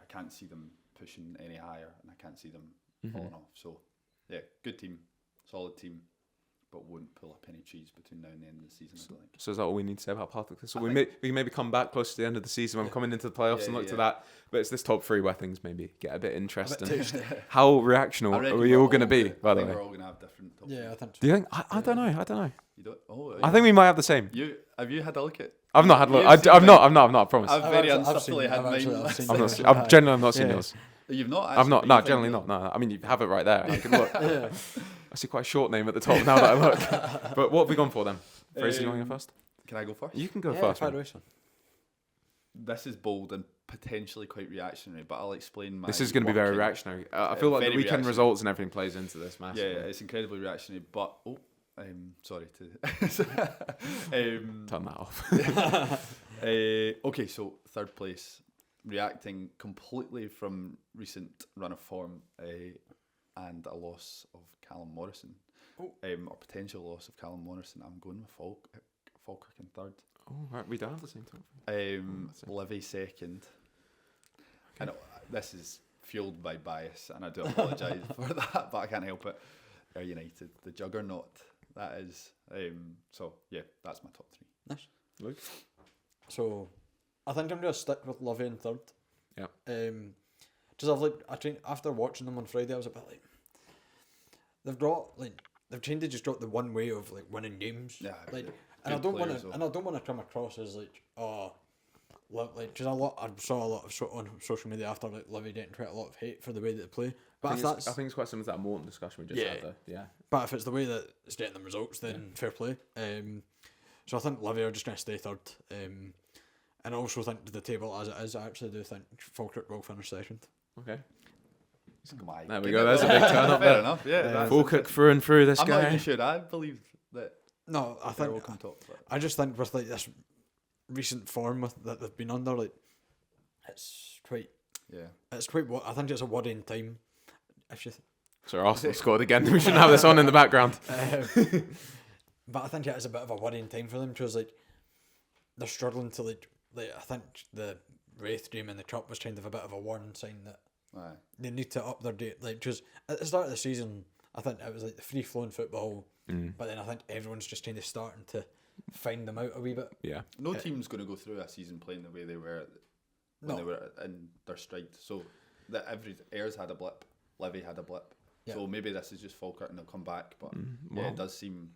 B: can't see them pushing any higher, and I can't see them falling off. So yeah, good team, solid team, but wouldn't pull up any trees between now and the end of the season, I don't think.
A: So is that all we need to say about Partick Thistle? We can maybe come back close to the end of the season when we're coming into the playoffs and look to that. But it's this top 3 where things maybe get a bit interesting. How reactional are we all going to be, by the way?
B: We're all going to have different top 3.
C: Yeah, I think so.
A: Do you think? I don't know.
B: You don't? Oh,
A: I think we might have the same.
B: Have you had a look at?
A: I've not had a look. I've not, I promise.
B: I've very unstuffily had mine.
A: I've generally not seen yours.
B: You've not?
A: I've not. No, generally not. No, I mean, you have it right there. I can look. I see quite a short name at the top now that I look. But what have we gone for then? Fraser, you want to go first?
B: Can I go first?
A: You can go first.
B: This is bold and potentially quite reactionary, but I'll explain my.
A: This is going to be very
B: working.
A: reactionary. I feel like the
B: very
A: weekend
B: reactionary.
A: results and everything plays into this
B: Yeah,
A: massively.
B: it's incredibly reactionary. But sorry to
A: Turn that off.
B: okay, so third place, reacting completely from recent run of form and a loss of Callum Morrison, or potential loss of Callum Morrison. I'm going with Falkirk in third.
A: Oh, right, we don't have the same top.
B: Livy second. Okay. I know this is fueled by bias, and I do apologise for that, but I can't help it. Ayr United, the juggernaut. That is. So yeah, that's my top three.
C: Nice.
A: Luke?
C: So, I think I'm going to stick with Livy in third.
A: Yeah.
C: Just after watching them on Friday, I was a bit like, they've kind of just got the one way of like winning games.
B: Yeah.
C: Like, and I don't want to come across as like, because I saw a lot of on social media after like Livy getting quite a lot of hate for the way that they play. But
A: I think it's quite similar to that Morton discussion we just had there. Yeah.
C: But if it's the way that it's getting them results, then fair play. So I think Livy are just going to stay third. And I also think the table as it is, I actually do think Falkirk will finish second.
A: Okay.
B: My
A: There we go. There's a big turn up
B: Fair
A: there.
B: enough. Yeah.
A: Falkirk through and through. This
B: I'm
A: guy.
B: not even sure. I believe that.
C: No, I
B: They'll
C: think
B: come top. But.
C: I just think with like this recent form that they've been under, like it's quite what I think it's a worrying time. If you
A: Sorry, Arsenal scored again. We shouldn't have this on in the background.
C: but I think it is a bit of a worrying time for them because like they're struggling to like I think the Wraith game in the cup was kind of a bit of a warning sign that they need to up their date. Like because at the start of the season, I think it was like the free flowing football, but then I think everyone's just kind of starting to find them out a wee bit.
A: Yeah.
B: No team's going to go through a season playing the way they were when they were in their stride. So that Ayers had a blip, Livy had a blip. Yeah. So maybe this is just Falkirk and they'll come back. But it does seem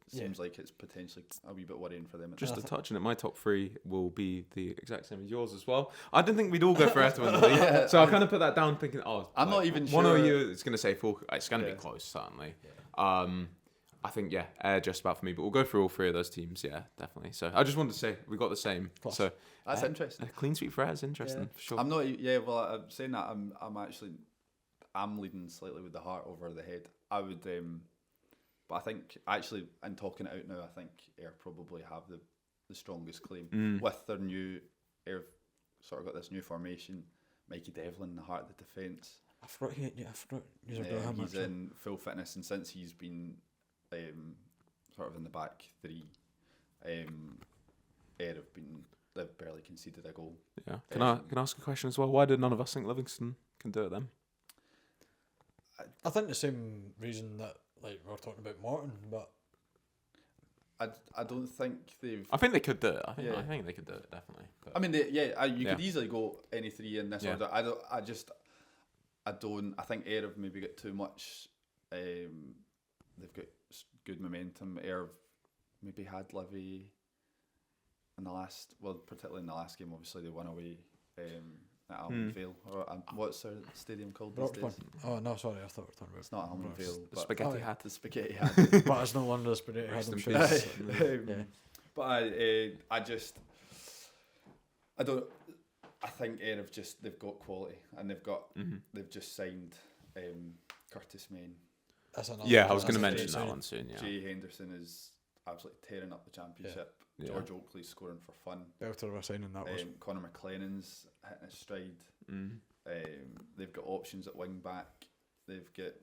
B: seems like it's potentially a wee bit worrying for them.
A: Just to touch on it, my top three will be the exact same as yours as well. I didn't think we'd all go for Ayrton in the league, so I kind of put that down thinking,
B: I'm not even
A: one
B: sure.
A: of you is going to say Falkirk. It's going to be close, certainly. Yeah. I think Ayr just about for me, but we'll go through all three of those teams. Yeah, definitely. So I just wanted to say we got the same.
C: Plus.
A: So
B: that's interesting.
A: A clean sweep for Ayr is interesting for sure.
B: I'm not. Yeah, well, I'm saying that I'm leading slightly with the heart over the head. I would, but I think actually, in talking it out now, I think Ayr probably have the strongest claim with their new Ayr sort of got this new formation. Mikey Devlin in the heart of the defence.
C: I forgot.
B: He's in full fitness, and since he's been sort of in the back three, Ayr they've barely conceded a goal.
A: Yeah. Can I ask a question as well? Why did none of us think Livingston can do it then?
C: I think the same reason that like we're talking about Morton, but
B: I don't think they've.
A: I think they could do it. I think they could do it definitely. But
B: I mean, you could easily go any three in this order. I think Ayr have maybe got too much. They've got good momentum. Ayr have maybe had Livy in the last, particularly in the last game. Obviously, they won away at Almond Vale. What's their stadium called these days?
C: Oh no, sorry, I thought we were talking about.
B: It's not Almond Vale.
A: The Spaghetti Hat.
B: The Spaghetti Hat.
C: But it's no wonder the Spaghetti Hat. I'm sure.
B: But I think Ayr have they've got quality and they've just signed Curtis Main.
A: I was going to mention that one soon. Yeah.
B: Jay Henderson is absolutely tearing up the championship. Yeah. George Oakley's scoring for fun.
C: Belter was signing that was.
B: Conor McLennan's hitting his stride. They've got options at wing back. They've got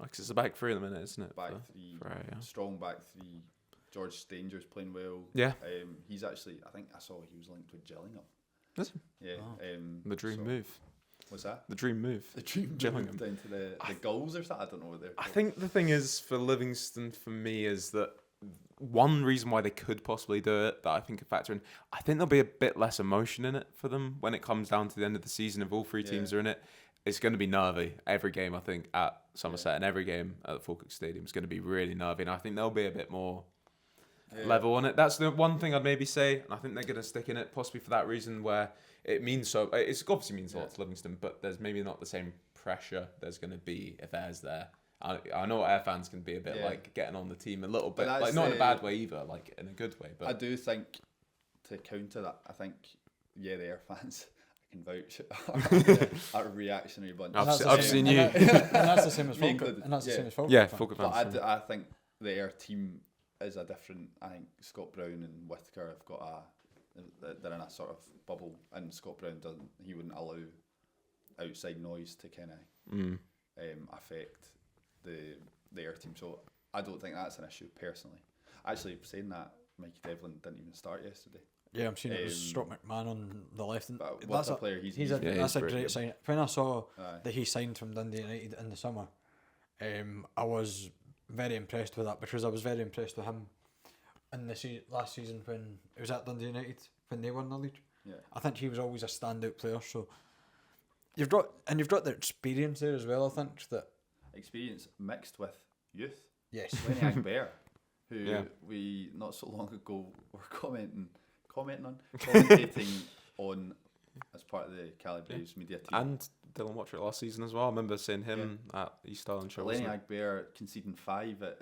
A: because it's a back three at the minute, isn't it?
B: Back three, strong back three. George Stanger's playing well.
A: Yeah.
B: He's actually, I think I saw he was linked with Gillingham.
A: Is he?
B: Yeah.
A: The dream move.
B: What's that?
A: The dream move.
B: The dream move down to the goals or something. I don't know what they're called.
A: I think the thing is for Livingston, for me, is that one reason why they could possibly do it that I think could factor in. I think there'll be a bit less emotion in it for them when it comes down to the end of the season. If all three teams are in it, it's going to be nervy. Every game, I think, at Somerset and every game at the Falkirk Stadium is going to be really nervy. And I think they'll be a bit more level on it. That's the one thing I'd maybe say. And I think they're going to stick in it, possibly for that reason where it means so. It obviously means a lot to Livingston, but there's maybe not the same pressure there's going to be if Ayer's there. I know Ayr fans can be a bit like getting on the team a little bit, like not in a bad way either, like in a good way. But
B: I do think to counter that, I think the Air fans, I can vouch, are a reactionary bunch.
A: I've seen you.
C: And that's the same as
B: Me
C: Falkirk.
B: included.
C: And that's the
B: Yeah.
C: same as Falkirk.
A: Yeah,
C: fan.
A: Falkirk
B: But
A: fans.
B: I think the Air team is a different. I think Scott Brown and Whittaker have got they're in a sort of bubble, and Scott Brown he wouldn't allow outside noise to kind of affect the Air team. So I don't think that's an issue personally. Actually, saying that, Mikey Devlin didn't even start yesterday.
C: Yeah, I'm seeing it was Struck McMahon on the left. And
B: But
C: that's
B: what a player
C: that's
B: he's
C: a
A: pretty
C: great
A: good.
C: sign. When I saw
B: Aye.
C: that he signed from Dundee United in the summer, I was very impressed with that, because I was very impressed with him in the last season when it was at Dundee United when they won the league.
B: Yeah.
C: I think he was always a standout player. So you've got the experience there as well. I think that
B: Experience mixed with youth.
C: yes,
B: Lenny Agbert, who
A: Yeah.
B: we not so long ago were commentating on as part of the Cali Braves media team.
A: And Dylan Watcher last season as well. I remember seeing him at East Island show.
B: Lenny
A: wasn't it?
B: Agbert conceding 5 at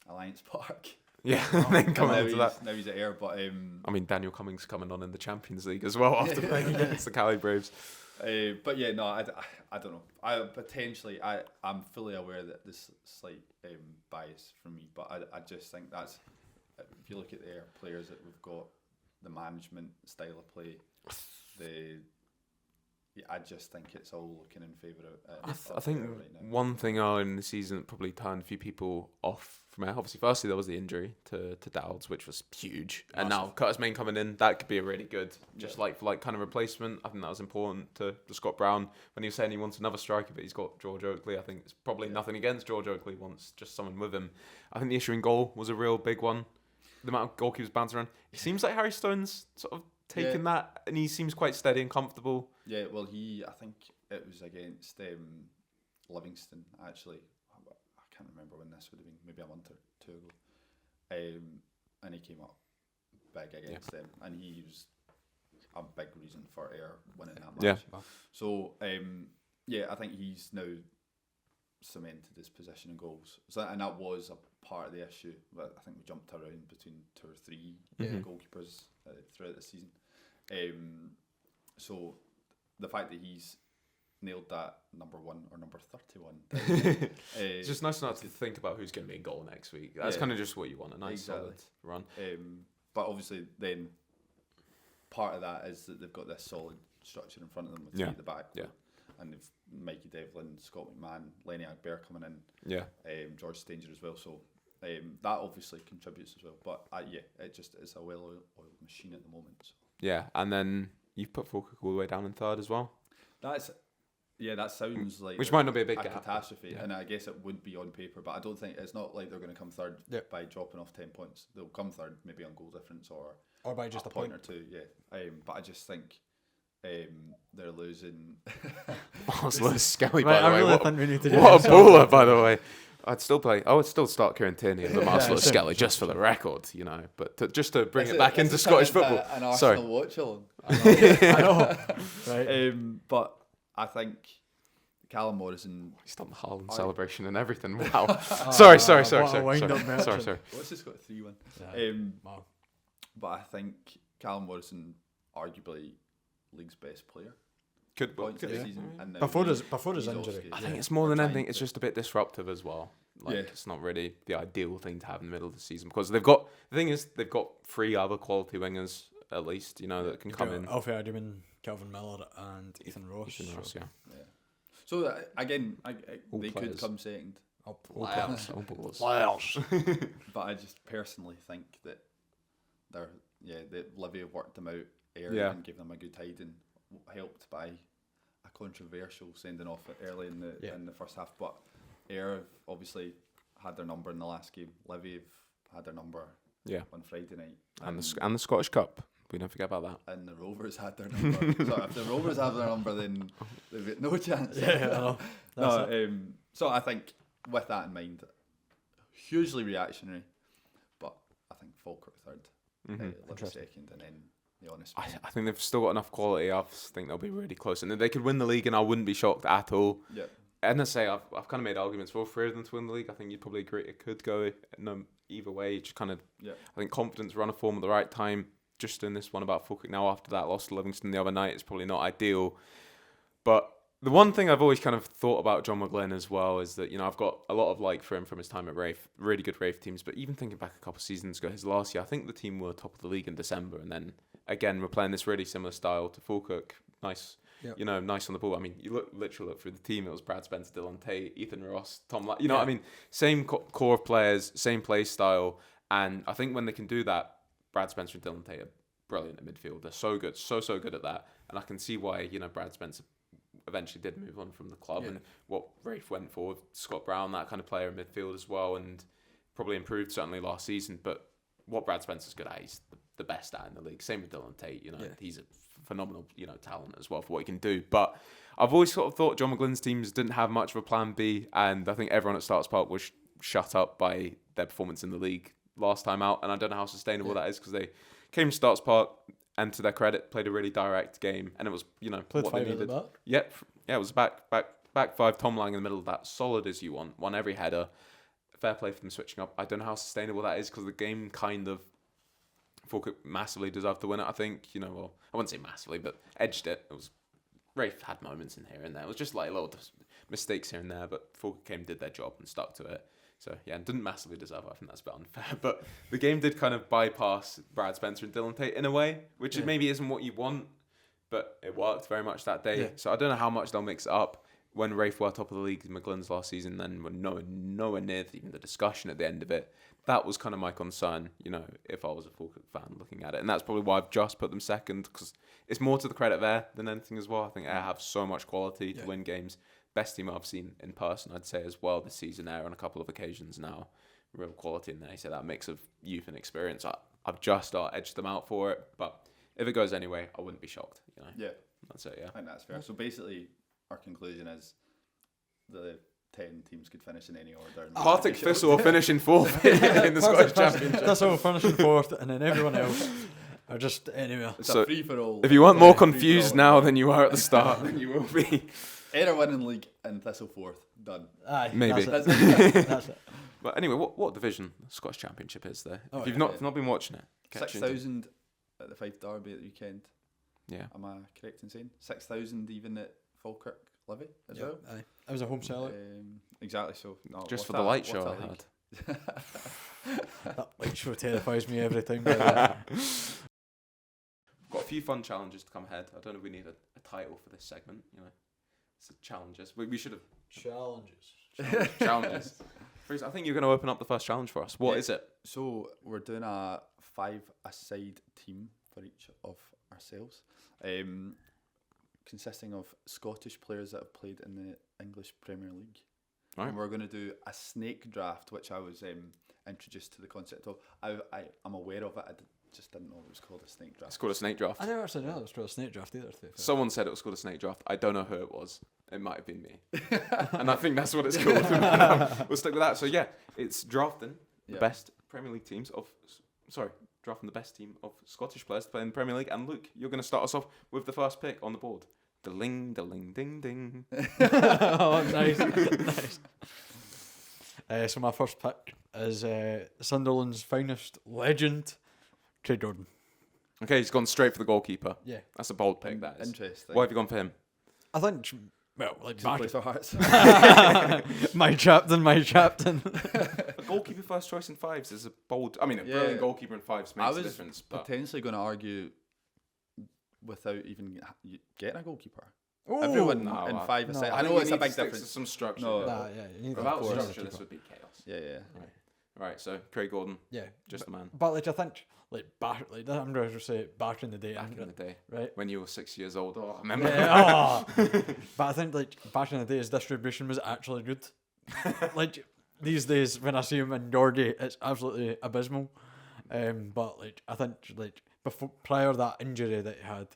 B: Alliance Park.
A: Yeah, and then coming
B: now
A: into that.
B: Now he's at Air, but
A: I mean, Daniel Cummings coming on in the Champions League as well after playing against the Cali Braves.
B: but yeah, no, I don't know. I'm fully aware that there's slight bias from me, but I just think that's, if you look at the Air players that we've got, the management style of play, I just think it's all looking in favour of
A: I think
B: Air right now.
A: one thing earlier in the season that probably turned a few people off from Air. Obviously, firstly, there was the injury to Dowds, which was huge. And now Curtis Main coming in, that could be a really good, just like kind of replacement. I think that was important to Scott Brown when he was saying he wants another striker, but he's got George Oakley. I think it's probably nothing against George Oakley, wants just someone with him. I think the issue in goal was a real big one. The amount of goalkeepers bouncing around. It seems like Harry Stone's sort of taken that, and he seems quite steady and comfortable.
B: Yeah, well, I think it was against Livingston, actually. I can't remember when this would have been, maybe a month or two ago. And he came up big against them, and he was a big reason for Ayr winning that match.
A: Yeah.
B: So, I think he's now cemented his position in goals. So, and that was a part of the issue. But I think we jumped around between 2 or 3 goalkeepers throughout the season. So the fact that he's nailed that number 1 or number 31.
A: It's just nice not to think about who's going to be in goal next week. That's kind of just what you want, a nice solid run.
B: But obviously then part of that is that they've got this solid structure in front of them with 3 at the back.
A: Yeah.
B: And they've Mikey Devlin, Scott McMahon, Lenny Agbert coming in.
A: Yeah.
B: George Stanger as well. So that obviously contributes as well. But it's a well-oiled machine at the moment. So.
A: Yeah, and then you've put Falkirk all the way down in 3rd as well.
B: That sounds like
A: Which might not be a big gap.
B: catastrophe, and I guess it would be on paper, but I don't think it's not like they're going to come 3rd by dropping off 10 points. They'll come 3rd maybe on goal difference or
C: by just a
B: point
C: point
B: or 2. Yeah, but I just think they're losing.
A: Marcellus Skelly,
C: Right,
A: by the
C: I
A: way.
C: really think we need to do
A: What
C: this.
A: a baller, by the way. I would still start Kieran Tierney over Marcellus
C: same.
A: Skelly, just for the record, but just to bring
B: Is
A: it back into
B: this
A: Scottish
B: turned
A: football.
B: into An Arsenal
A: Sorry.
B: watch along.
C: I know. Right.
B: But I think Callum Morrison.
A: He's done the Haaland celebration and everything. Wow. Sorry.
C: what a wind-up merchant.
A: Sorry.
B: What's this got 3-1?
C: Yeah. Wow.
B: But I think Callum Morrison, arguably league's best player.
A: Could
B: Points this
A: yeah.
B: season, and now
C: Before his
B: he's
C: injury.
B: Oscar,
A: I think
B: yeah.
A: it's more than
B: We're
A: anything.
B: trying
A: It's
B: to-
A: just a bit disruptive as well. Like
B: Yeah.
A: it's not really the ideal thing to have in the middle of the season because the thing is they've got 3 other quality wingers at least, that can come in.
C: Alfie Aduman, Kelvin Miller, and Ethan Ross.
A: Ethan Ross, yeah.
B: So again,
A: All
B: they
A: players.
B: could come second,
A: All ballers.
B: but I just personally think that that Livy have worked them out early
A: Yeah.
B: and gave them a good hiding, helped by a controversial sending off early in the first half. But Ayr have obviously had their number in the last game. Livy have had their number on Friday night,
A: And the Scottish Cup. We don't forget about that.
B: and the Rovers had their number. So if the Rovers have their number, then they've got no chance.
C: Yeah, I know.
B: So I think with that in mind, hugely reactionary, but I think Falkirk 3rd, Livy second, and then the honest.
A: I think they've still got enough quality. I think they'll be really close, and they could win the league, and I wouldn't be shocked at all.
B: Yeah.
A: And I say I've kind of made arguments for all 3 of them to win the league. I think you'd probably agree it could go either way. Just kind of, I think confidence, run a form at the right time. just doing this one about Falkirk now after that loss to Livingston the other night. It's probably not ideal. But the one thing I've always kind of thought about John McGlynn as well is that, I've got a lot of like for him from his time at Rafe, really good Rafe teams. But even thinking back a couple of seasons ago, his last year, I think the team were top of the league in December. And then again, we're playing this really similar style to Falkirk. Nice, nice on the ball. I mean, you literally look through the team. It was Brad Spencer, Dylan Tate, Ethan Ross, Tom. What I mean? Same core of players, same play style. And I think when they can do that, Brad Spencer and Dylan Tate are brilliant at midfield. They're so good, so good at that. And I can see why Brad Spencer eventually did move on from the club, and what Rafe went for with Scott Brown, that kind of player in midfield as well, and probably improved certainly last season. But what Brad Spencer's good at, he's the best at in the league. Same with Dylan Tate, he's a phenomenal talent as well for what he can do. But I've always sort of thought John McGlynn's teams didn't have much of a plan B, and I think everyone at Starts Park was shut up by their performance in the league last time out, and I don't know how sustainable that is, because they came to Starts Park and, to their credit, played a really direct game, and it was
C: played
A: what
C: five
A: they needed.
C: at the back.
A: Yep, it was back five. Tom lying in the middle of that, solid as you want, won every header. Fair play for them switching up. I don't know how sustainable that is, because the game kind of Falkirk massively deserved to win it. I think I wouldn't say massively, but edged it. It was Rafe had moments in here and there. It was just like little mistakes here and there, but Falkirk did their job and stuck to it. So, didn't massively deserve it. I think that's a bit unfair. But the game did kind of bypass Brad Spencer and Dylan Tate in a way, which maybe isn't what you want, but it worked very much that day. Yeah. So I don't know how much they'll mix it up. When Rafe were top of the league in McGlynn's last season, then we're nowhere near even the discussion at the end of it. That was kind of my concern, if I was a Falkirk fan looking at it. And that's probably why I've just put them second, because it's more to the credit there than anything as well. I think they have so much quality to win games. Best team I've seen in person, I'd say, as well this season there on a couple of occasions now. Real quality in there. So that mix of youth and experience, I've just edged them out for it. But if it goes anyway, I wouldn't be shocked.
B: Yeah.
A: That's it, yeah.
B: I think that's fair. So basically, our conclusion is the 10 teams could finish in any order.
A: Partick Thistle will finish in fourth in the Scottish Championship.
C: Thistle will finish in fourth, and then everyone else are just anywhere.
B: It's a free-for-all.
A: If you weren't more confused now than you were at the start, then you will be.
B: Either winning league and Thistle fourth. Done.
C: Aye,
A: maybe.
C: That's it. That's it.
A: But anyway, what division the Scottish Championship is there? If you've not been watching it,
B: 6,000 at the Fife Derby at the weekend.
A: Yeah.
B: Am I correct in saying 6,000 even at Falkirk Livy as well?
C: Aye. It was a home sellout.
B: Exactly. So
A: just for the light show I had.
C: That light show terrifies me every time.
A: We've got a few fun challenges to come ahead. I don't know if we need a title for this segment. It's challenges. We should have challenges. Fraser, I think you're going to open up the first challenge for us. What is it?
B: So we're doing a 5-a-side team for each of ourselves, consisting of Scottish players that have played in the English Premier League. Right. And we're going to do a snake draft, which I was introduced to the concept of. I'm aware of it. I just didn't know it was called a snake draft.
A: It's called a snake draft.
C: I never actually knew it was called a snake draft either.
A: Someone said it was called a snake draft. I don't know who it was. It might have been me. And I think that's what it's called. We'll stick with that. So yeah, it's drafting the best Premier League teams of... drafting the best team of Scottish players to play in the Premier League. And Luke, you're going to start us off with the first pick on the board. Ding, ding, ding, ding.
C: Oh, nice. Nice. So my first pick is Sunderland's finest legend, Craig Gordon.
A: Okay, he's gone straight for the goalkeeper.
C: Yeah.
A: That's a bold pick, that is.
B: Interesting.
A: Why have you gone for him?
C: I think,
B: plays for Hearts.
C: my captain.
A: A goalkeeper first choice in fives is a bold... I mean, a brilliant goalkeeper in fives makes a difference.
B: I was potentially going to argue without even getting a goalkeeper.
C: Ooh,
B: everyone in five.
A: No,
B: I know it's a big difference.
A: To some structure.
C: Without
A: structure, this would be chaos.
B: Yeah.
A: Right. So Craig Gordon.
C: Yeah,
A: just the man.
C: But I think I'm going to say back in the day. Right?
A: When you were 6 years old. Oh, I remember.
C: Yeah, but I think back in the day, his distribution was actually good. These days, when I see him in Geordie, it's absolutely abysmal. But I think before prior to that injury that he had.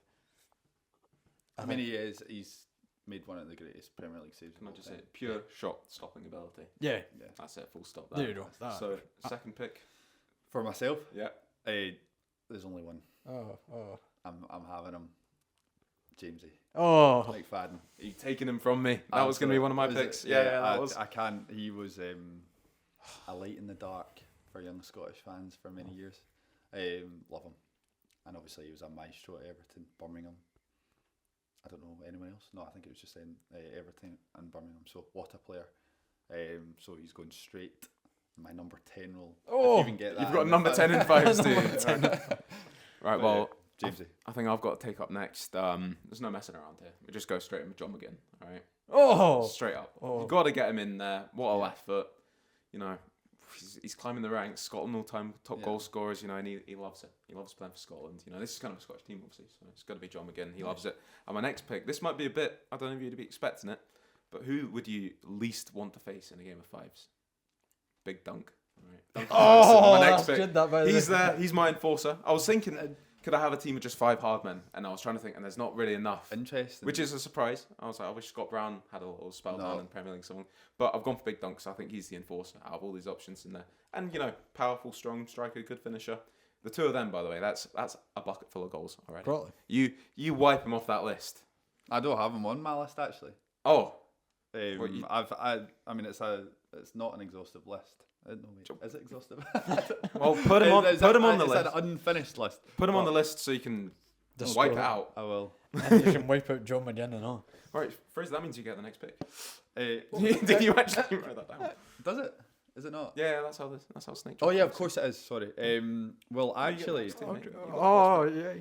B: He's made one of the greatest Premier League saves.
A: Can I just say pure shot stopping ability?
C: Yeah.
A: That's it. Full stop.
C: There you go.
A: So second pick
B: for myself.
A: Yeah.
B: There's only one.
C: Oh.
B: I'm having him. Jamesy.
C: Oh.
B: McFadden.
A: Are you taking him from me? That was going to be one of my picks.
B: I can't. He was a light in the dark for young Scottish fans for many years. Love him. and obviously he was a maestro at Everton, Birmingham. I don't know anyone else. No, I think it was just in Everton and Birmingham. So what a player. So he's going straight my number 10 role.
C: Oh,
B: if you even get that.
A: You've got number 10 and 5s, dude. Right, well,
B: Jamesy.
A: I think I've got to take up next. There's no messing around here. We just go straight in with John McGinn, all right?
C: Oh,
A: Straight up.
C: Oh.
A: You've got to get him in there. What a left foot. You know, he's climbing the ranks. Scotland all-time top goal scorers, you know, and he loves it. He loves playing for Scotland. You know, this is kind of a Scottish team, obviously, so it's got to be John McGinn. He loves it. And my next pick, this might be a bit, I don't know if you'd be expecting it, but who would you least want to face in a game of fives? Big Dunk. All right.
C: Oh,
A: my next
C: that's good, that, by the
A: He's
C: way.
A: there. He's my enforcer. I was thinking, could I have a team of just 5 hard men? And I was trying to think, and there's not really enough.
B: Interesting.
A: Which is a surprise. I was like, I wish Scott Brown had a little spell down in Premier League something. But I've gone for Big Dunk, so I think he's the enforcer out of all these options in there. And, you know, powerful, strong striker, good finisher. The two of them, by the way, that's a bucket full of goals already.
C: Probably.
A: You wipe him off that list.
B: I don't have him on my list actually.
A: Oh.
B: I mean, it's not an exhaustive list. I don't know, mate. Is it exhaustive?
A: Well, put him on the
B: It's
A: list.
B: an unfinished list.
A: Put him on the list so you can
C: Just
A: wipe it
C: scroll.
A: out.
B: I will.
C: And you can wipe out John McGinn and all.
A: Right, Fraser, that means you get the next pick.
B: Does
A: Did you actually write that down?
B: it? Is it not?
A: Yeah, that's how Snake.
B: Oh
A: Draft
B: yeah, of
A: works.
B: course it is. Sorry. Well,
A: You get
B: actually,
A: next to me.
C: Oh, yeah.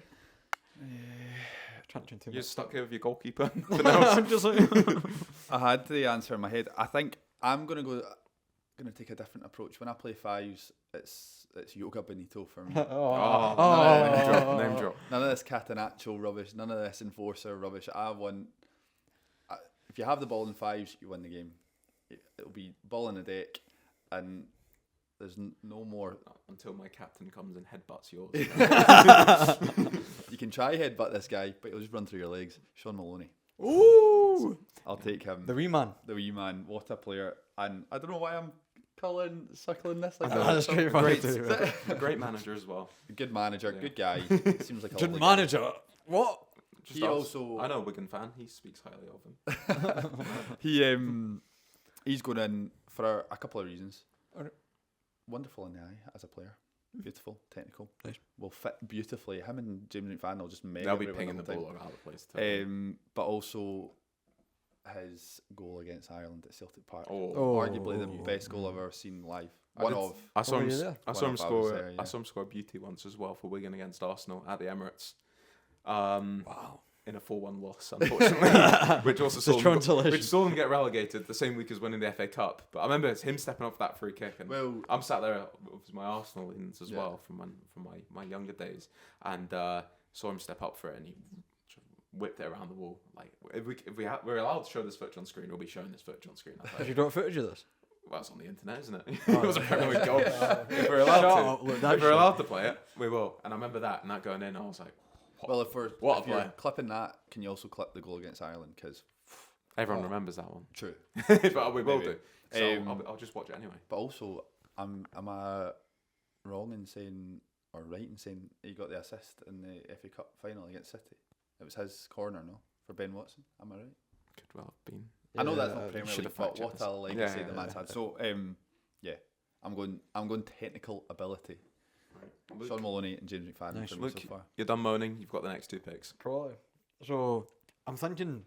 C: Trying to too
A: You're
C: much.
A: stuck here with your goalkeeper.
C: I'm just like,
B: I had the answer in my head. I think I'm gonna take a different approach. When I play fives, it's Joga Bonito for me.
A: Name drop.
B: None of this Catenaccio rubbish. None of this enforcer rubbish. If you have the ball in fives, you win the game. It'll be ball in the deck, and there's no more.
A: Until my captain comes and headbutts yours.
B: You can try headbutt this guy, but he'll just run through your legs. Sean Maloney.
C: ooh,
B: I'll take him.
C: the wee man.
B: The wee man. What a player. And I don't know why I'm suckling this like
C: That's
B: that.
C: great funny too.
A: A great manager as well.
B: Good manager,
A: Yeah.
B: good guy. Seems like a
C: Good
B: lovely
C: manager. What?
A: Just
B: He
A: us.
B: also-
A: I know a Wigan fan. He speaks highly of him.
B: guy. He's going in for a couple of reasons.
C: Alright.
B: Wonderful in the eye as a player. Beautiful, technical.
C: Nice.
B: Will fit beautifully. Him and James McFadden will just make
A: They'll be
B: everyone
A: pinging the
B: all time.
A: ball around the place. Too.
B: But also his goal against Ireland at Celtic Park.
A: Oh.
B: Arguably the best goal I've ever seen live. One of.
A: I saw
C: Oh,
A: him.
C: were you there?
A: I saw
B: One
A: him
B: of I
A: score.
B: was there, yeah.
A: I saw him score a beauty once as well for Wigan against Arsenal at the Emirates.
C: Wow.
A: In a 4-1 loss, unfortunately, which also
C: consolation.
A: saw them get relegated the same week as winning the FA Cup. But I remember it's him stepping off that free kick, and
B: Well,
A: I'm sat there with my Arsenal leanings as
B: Yeah.
A: well from my younger days, and saw him step up for it, and he whipped it around the wall. Like we're allowed to show this footage on screen, we'll be showing this footage on screen. I
C: Have
A: think.
C: you got footage of this?
A: Well, it's on the internet, isn't it?
C: Oh,
A: It was a
C: yeah.
A: Premier League goal. If we're
C: Shut
A: allowed
C: up,
A: to,
C: look, that
A: if we're
C: shit.
A: allowed to play it, we will. And I remember that and that going in, I was like,
B: well,
A: What a
B: if you're
A: player.
B: clipping that, can you also clip the goal against Ireland? Because
A: everyone remembers that one.
B: true.
A: But we will
B: Maybe.
A: do. So
B: Um,
A: I'll just watch it anyway.
B: But also, am I wrong in saying, or right in saying, he got the assist in the FA Cup final against City? It was his corner, no, for Ben Watson. Am I right?
A: Could well have been.
B: I know that's
C: Yeah,
B: not Premier
A: should
B: League,
A: have
B: but
A: fact-checked
B: what a
A: this.
B: legacy
A: Yeah,
B: the
A: yeah,
B: man's
A: yeah.
B: had. So, yeah, I'm going technical ability. Sean Maloney and James McFadden
C: Nice.
B: for me
A: Look,
B: so far.
A: you're done moaning. You've got the next 2 picks.
C: Probably. So I'm thinking.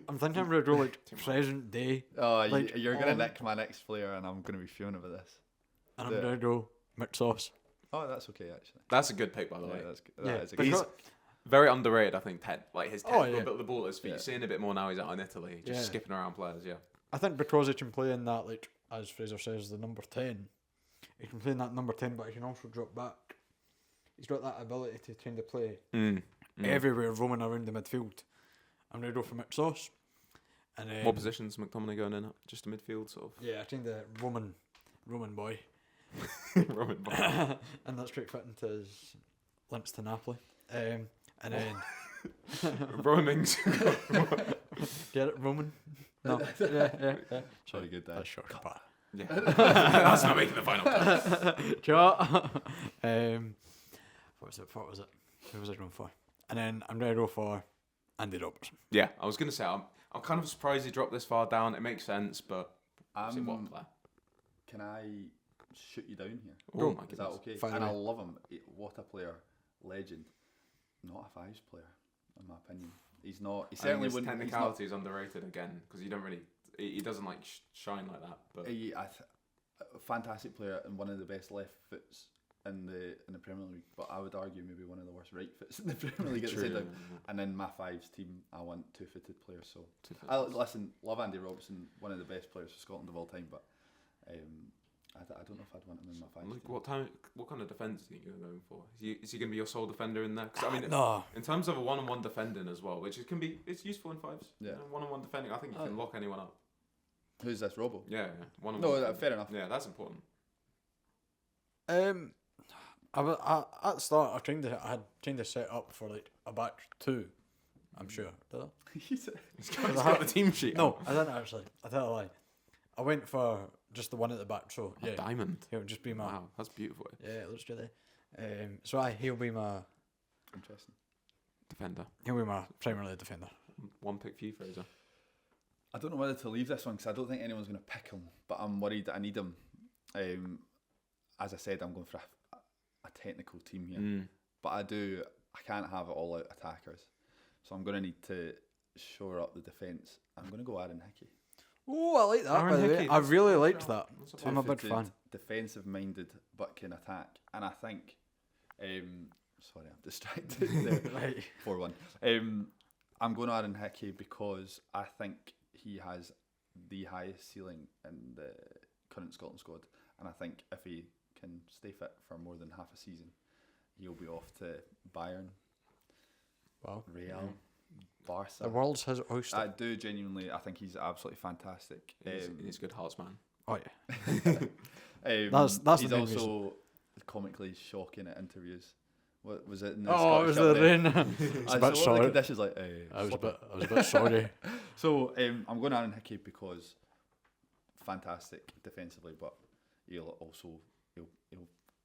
C: I'm thinking I'm gonna go like present day,
B: Oh,
C: like,
B: you're gonna
C: on-
B: nick my next player, and I'm gonna be fuming about this.
C: and I'm
B: Yeah.
C: gonna go mixed sauce.
B: Oh, that's okay actually.
A: That's a good pick, by the
B: Yeah,
A: way.
B: that's good.
C: Yeah,
B: That is a
C: but
B: good.
A: He's very underrated, I think. Like his
C: Oh,
A: technical
C: yeah.
A: bit of the ball is for
B: Yeah.
A: you seeing a bit more now. He's out in Italy, just
C: Yeah.
A: skipping around players. Yeah.
C: I think because he can play in that, like as Fraser says, the number 10. He can play in that number 10, but he can also drop back. He's got that ability to kind of play everywhere, roaming around the midfield. I'm gonna go for mixed sauce. And then,
A: What position's McTominay going in at? Just a midfield sort of.
C: Yeah, I think the Roman boy,
A: Roman Ball.
C: and that's quite fitting to his links to Napoli. And then
A: Romings.
C: get it, Roman? No, yeah.
B: Sorry, good dad.
C: That's short, but
A: Yeah. That's not making the final cut.
C: What was it? Who was I going for? And then I'm gonna go for Andy Robertson.
A: Yeah, I was gonna say I'm kind of surprised he dropped this far down. It makes sense, but what a player.
B: Can I shoot you down here?
A: Oh my
B: Is that
A: goodness.
B: okay?
C: Fire
B: And
C: away.
B: I love him. What a player. legend. Not a fives player, in my opinion. He's not. He
A: I think
B: certainly
A: his
B: wouldn't.
A: technicality is underrated again because you don't really. He doesn't like shine like that. But
B: A fantastic player and one of the best left foots in the Premier League. But I would argue maybe one of the worst right foots in the Premier League at the same time. And in my fives team, I want two-footed players. So listen, love Andy Robertson, one of the best players for Scotland of all time. But I don't know if I'd want him in my fives.
A: Like what kind of defence do you think you're going for? Is he going to be your sole defender in there? 'Cause, I mean,
C: No.
A: in terms of a one-on-one defending as well, which it's useful in fives.
B: Yeah.
A: You know, one-on-one defending, I think you can lock anyone up.
B: Who's this, Robo?
A: Yeah. One-on-one.
B: No, fair enough.
A: Yeah, that's important.
C: At the start, I had kind of set up for like a back two. I'm sure. Did I?
A: He's got the team sheet.
C: No, I didn't actually. I tell a lie. I went for just the one at the back. So
A: A diamond.
C: he'll just be my.
A: Wow, that's beautiful.
C: Yeah, it looks good. He'll be my
B: Interesting.
A: Defender.
C: he'll be my Premier League defender.
A: One pick for you, Fraser.
B: I don't know whether to leave this one because I don't think anyone's going to pick him, but I'm worried that I need him. As I said, I'm going for a technical team here, but I can't have it all out attackers, so I'm going to need to shore up the defence. I'm going to go Aaron Hickey.
C: Oh, I like that.
A: Aaron
C: By the way,
A: Hickey,
C: I
A: that's
C: really
A: a good
C: liked
A: shout.
C: that. I'm a big fan.
B: Defensive minded, but can attack, and I think. Sorry, I'm distracted. There.
C: Right.
B: 4-1. I'm going to Aaron Hickey because I think he has the highest ceiling in the current Scotland squad, and I think if he can stay fit for more than half a season, he'll be off to Bayern,
C: Wow.
B: Real, Barca.
C: The world's his oyster.
B: I do genuinely. I think he's absolutely fantastic.
A: He's a good hearts man.
C: Oh yeah. That's
B: he's
C: the main
B: also comically shocking at interviews. What was it? In the
C: Oh, it
B: Scottish
C: was
B: Cup
C: the
B: there?
C: rain.
B: I
C: It's a bit
B: saw the
C: sorry.
B: conditions like.
C: I was a bit sorry.
B: So I'm going Aaron Hickey because fantastic defensively, but he'll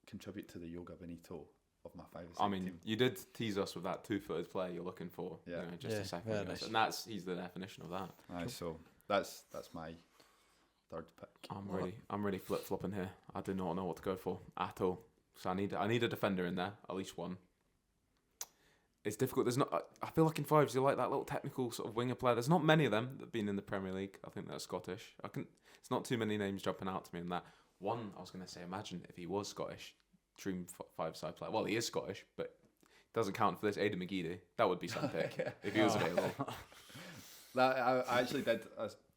B: contribute to the Joga Bonito of my 5
A: I mean,
B: team.
A: you did tease us with that two-footed player you're looking for.
B: Yeah.
A: Just
C: Yeah,
A: a second
C: very
A: ago.
C: nice.
A: And he's the definition of that.
B: Aye, so that's my third pick.
A: I'm really flip-flopping here. I do not know what to go for at all. So I need a defender in there, at least one. It's difficult. There's not. I feel like in fives you like that little technical sort of winger player. There's not many of them that've been in the Premier League. I think they're Scottish. It's not too many names jumping out to me in that. One, I was going to say, imagine if he was Scottish, dream five-side player. Well, he is Scottish, but doesn't count for this. Aidan McGeady. That would be some pick if he was available.
B: That I actually did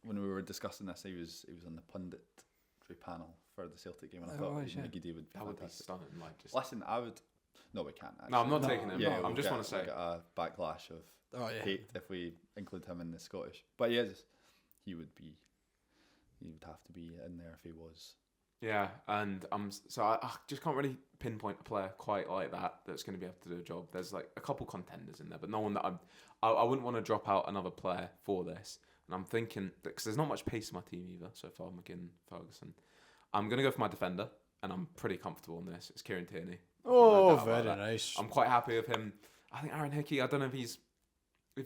B: when we were discussing this. He was on the punditry panel for the Celtic game, and I thought McGeady would be
A: That would be
B: fantastic.
A: stunning. Like just.
B: Listen, I would. No, we can't. Actually.
A: No, I'm not taking him.
B: Yeah,
A: I just want to say.
B: we'll get a backlash of
C: Oh yeah.
B: hate if we include him in the Scottish. But he would have to be in there if he was.
A: Yeah, and I just can't really pinpoint a player quite like that that's going to be able to do a job. There's like a couple contenders in there, but no one that I wouldn't want to drop out another player for this. And I'm thinking because there's not much pace in my team either so far. McGinn, Ferguson. I'm going to go for my defender, and I'm pretty comfortable in this. It's Kieran Tierney.
C: Oh,
A: No doubt about
C: very
A: that.
C: nice.
A: I'm quite happy with him. I think Aaron Hickey. I don't know if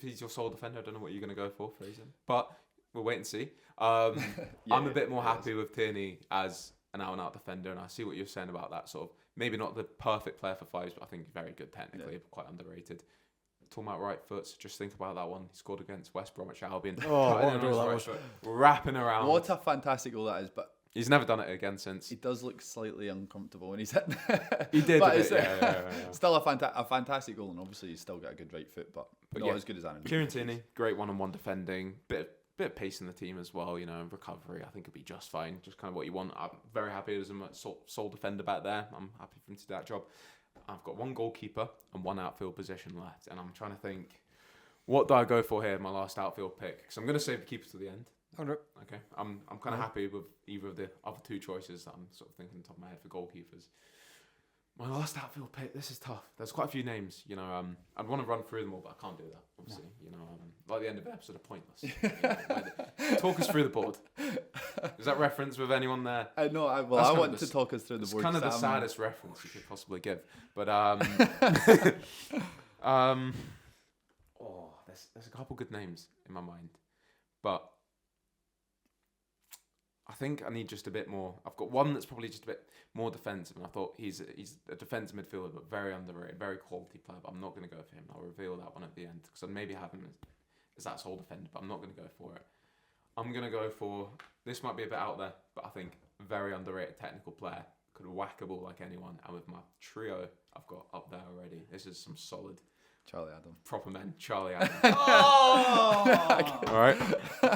A: he's your sole defender. I don't know what you're going to go for, Fraser. But we'll wait and see. I'm a bit more happy with Tierney as an out-and-out defender, and I see what you're saying about that sort of maybe not the perfect player for fives, but I think very good technically, quite underrated. Talking about right foots, just think about that one. He scored against West Bromwich Albion.
C: Oh,
A: Cutting
C: what a
A: in
C: goal
A: on
C: that
A: his
C: was.
A: right foot, wrapping around.
B: What a fantastic goal that is! But
A: He's never done it again since.
B: he does look slightly uncomfortable when he's hitting.
A: He did.
B: But
A: a
B: it's,
A: bit, yeah.
B: still a fantastic goal, and obviously he's still got a good right foot, but not
A: yeah,
B: as good as Aaron.
A: Kieran Tierney, great one-on-one defending, bit of pace in the team as well. You know, recovery. I think it'll be just fine. Just kind of what you want. I'm very happy as a sole defender back there. I'm happy for him to do that job. I've got one goalkeeper and one outfield position left, and I'm trying to think, what do I go for here? My last outfield pick, because I'm going to save the keeper to the end. Okay, I'm kind of happy with either of the other two choices that I'm sort of thinking on top of my head for goalkeepers. My last outfield pick, this is tough. There's quite a few names, you know. I'd want to run through them all, but I can't do that. Obviously, you know, like the end of the episode are pointless. Talk us through the board. Is that reference with anyone there?
B: No, I
A: That's kind
B: want
A: of
B: to talk us through the
A: It's
B: board.
A: kind of the
B: Sam.
A: saddest reference you could possibly give. But there's a couple good names in my mind, but I think I need just a bit more. I've got one that's probably just a bit more defensive, and I thought he's a defensive midfielder, but very underrated, very quality player. But I'm not going to go for him. I'll reveal that one at the end because I'd maybe have him as that sole defender, but I'm not going to go for it. I'm going to go for, this might be a bit out there, but I think very underrated technical player, could whack a ball like anyone. And with my trio I've got up there already, this is some solid
B: Charlie Adam.
A: proper men. Charlie Adam. All right.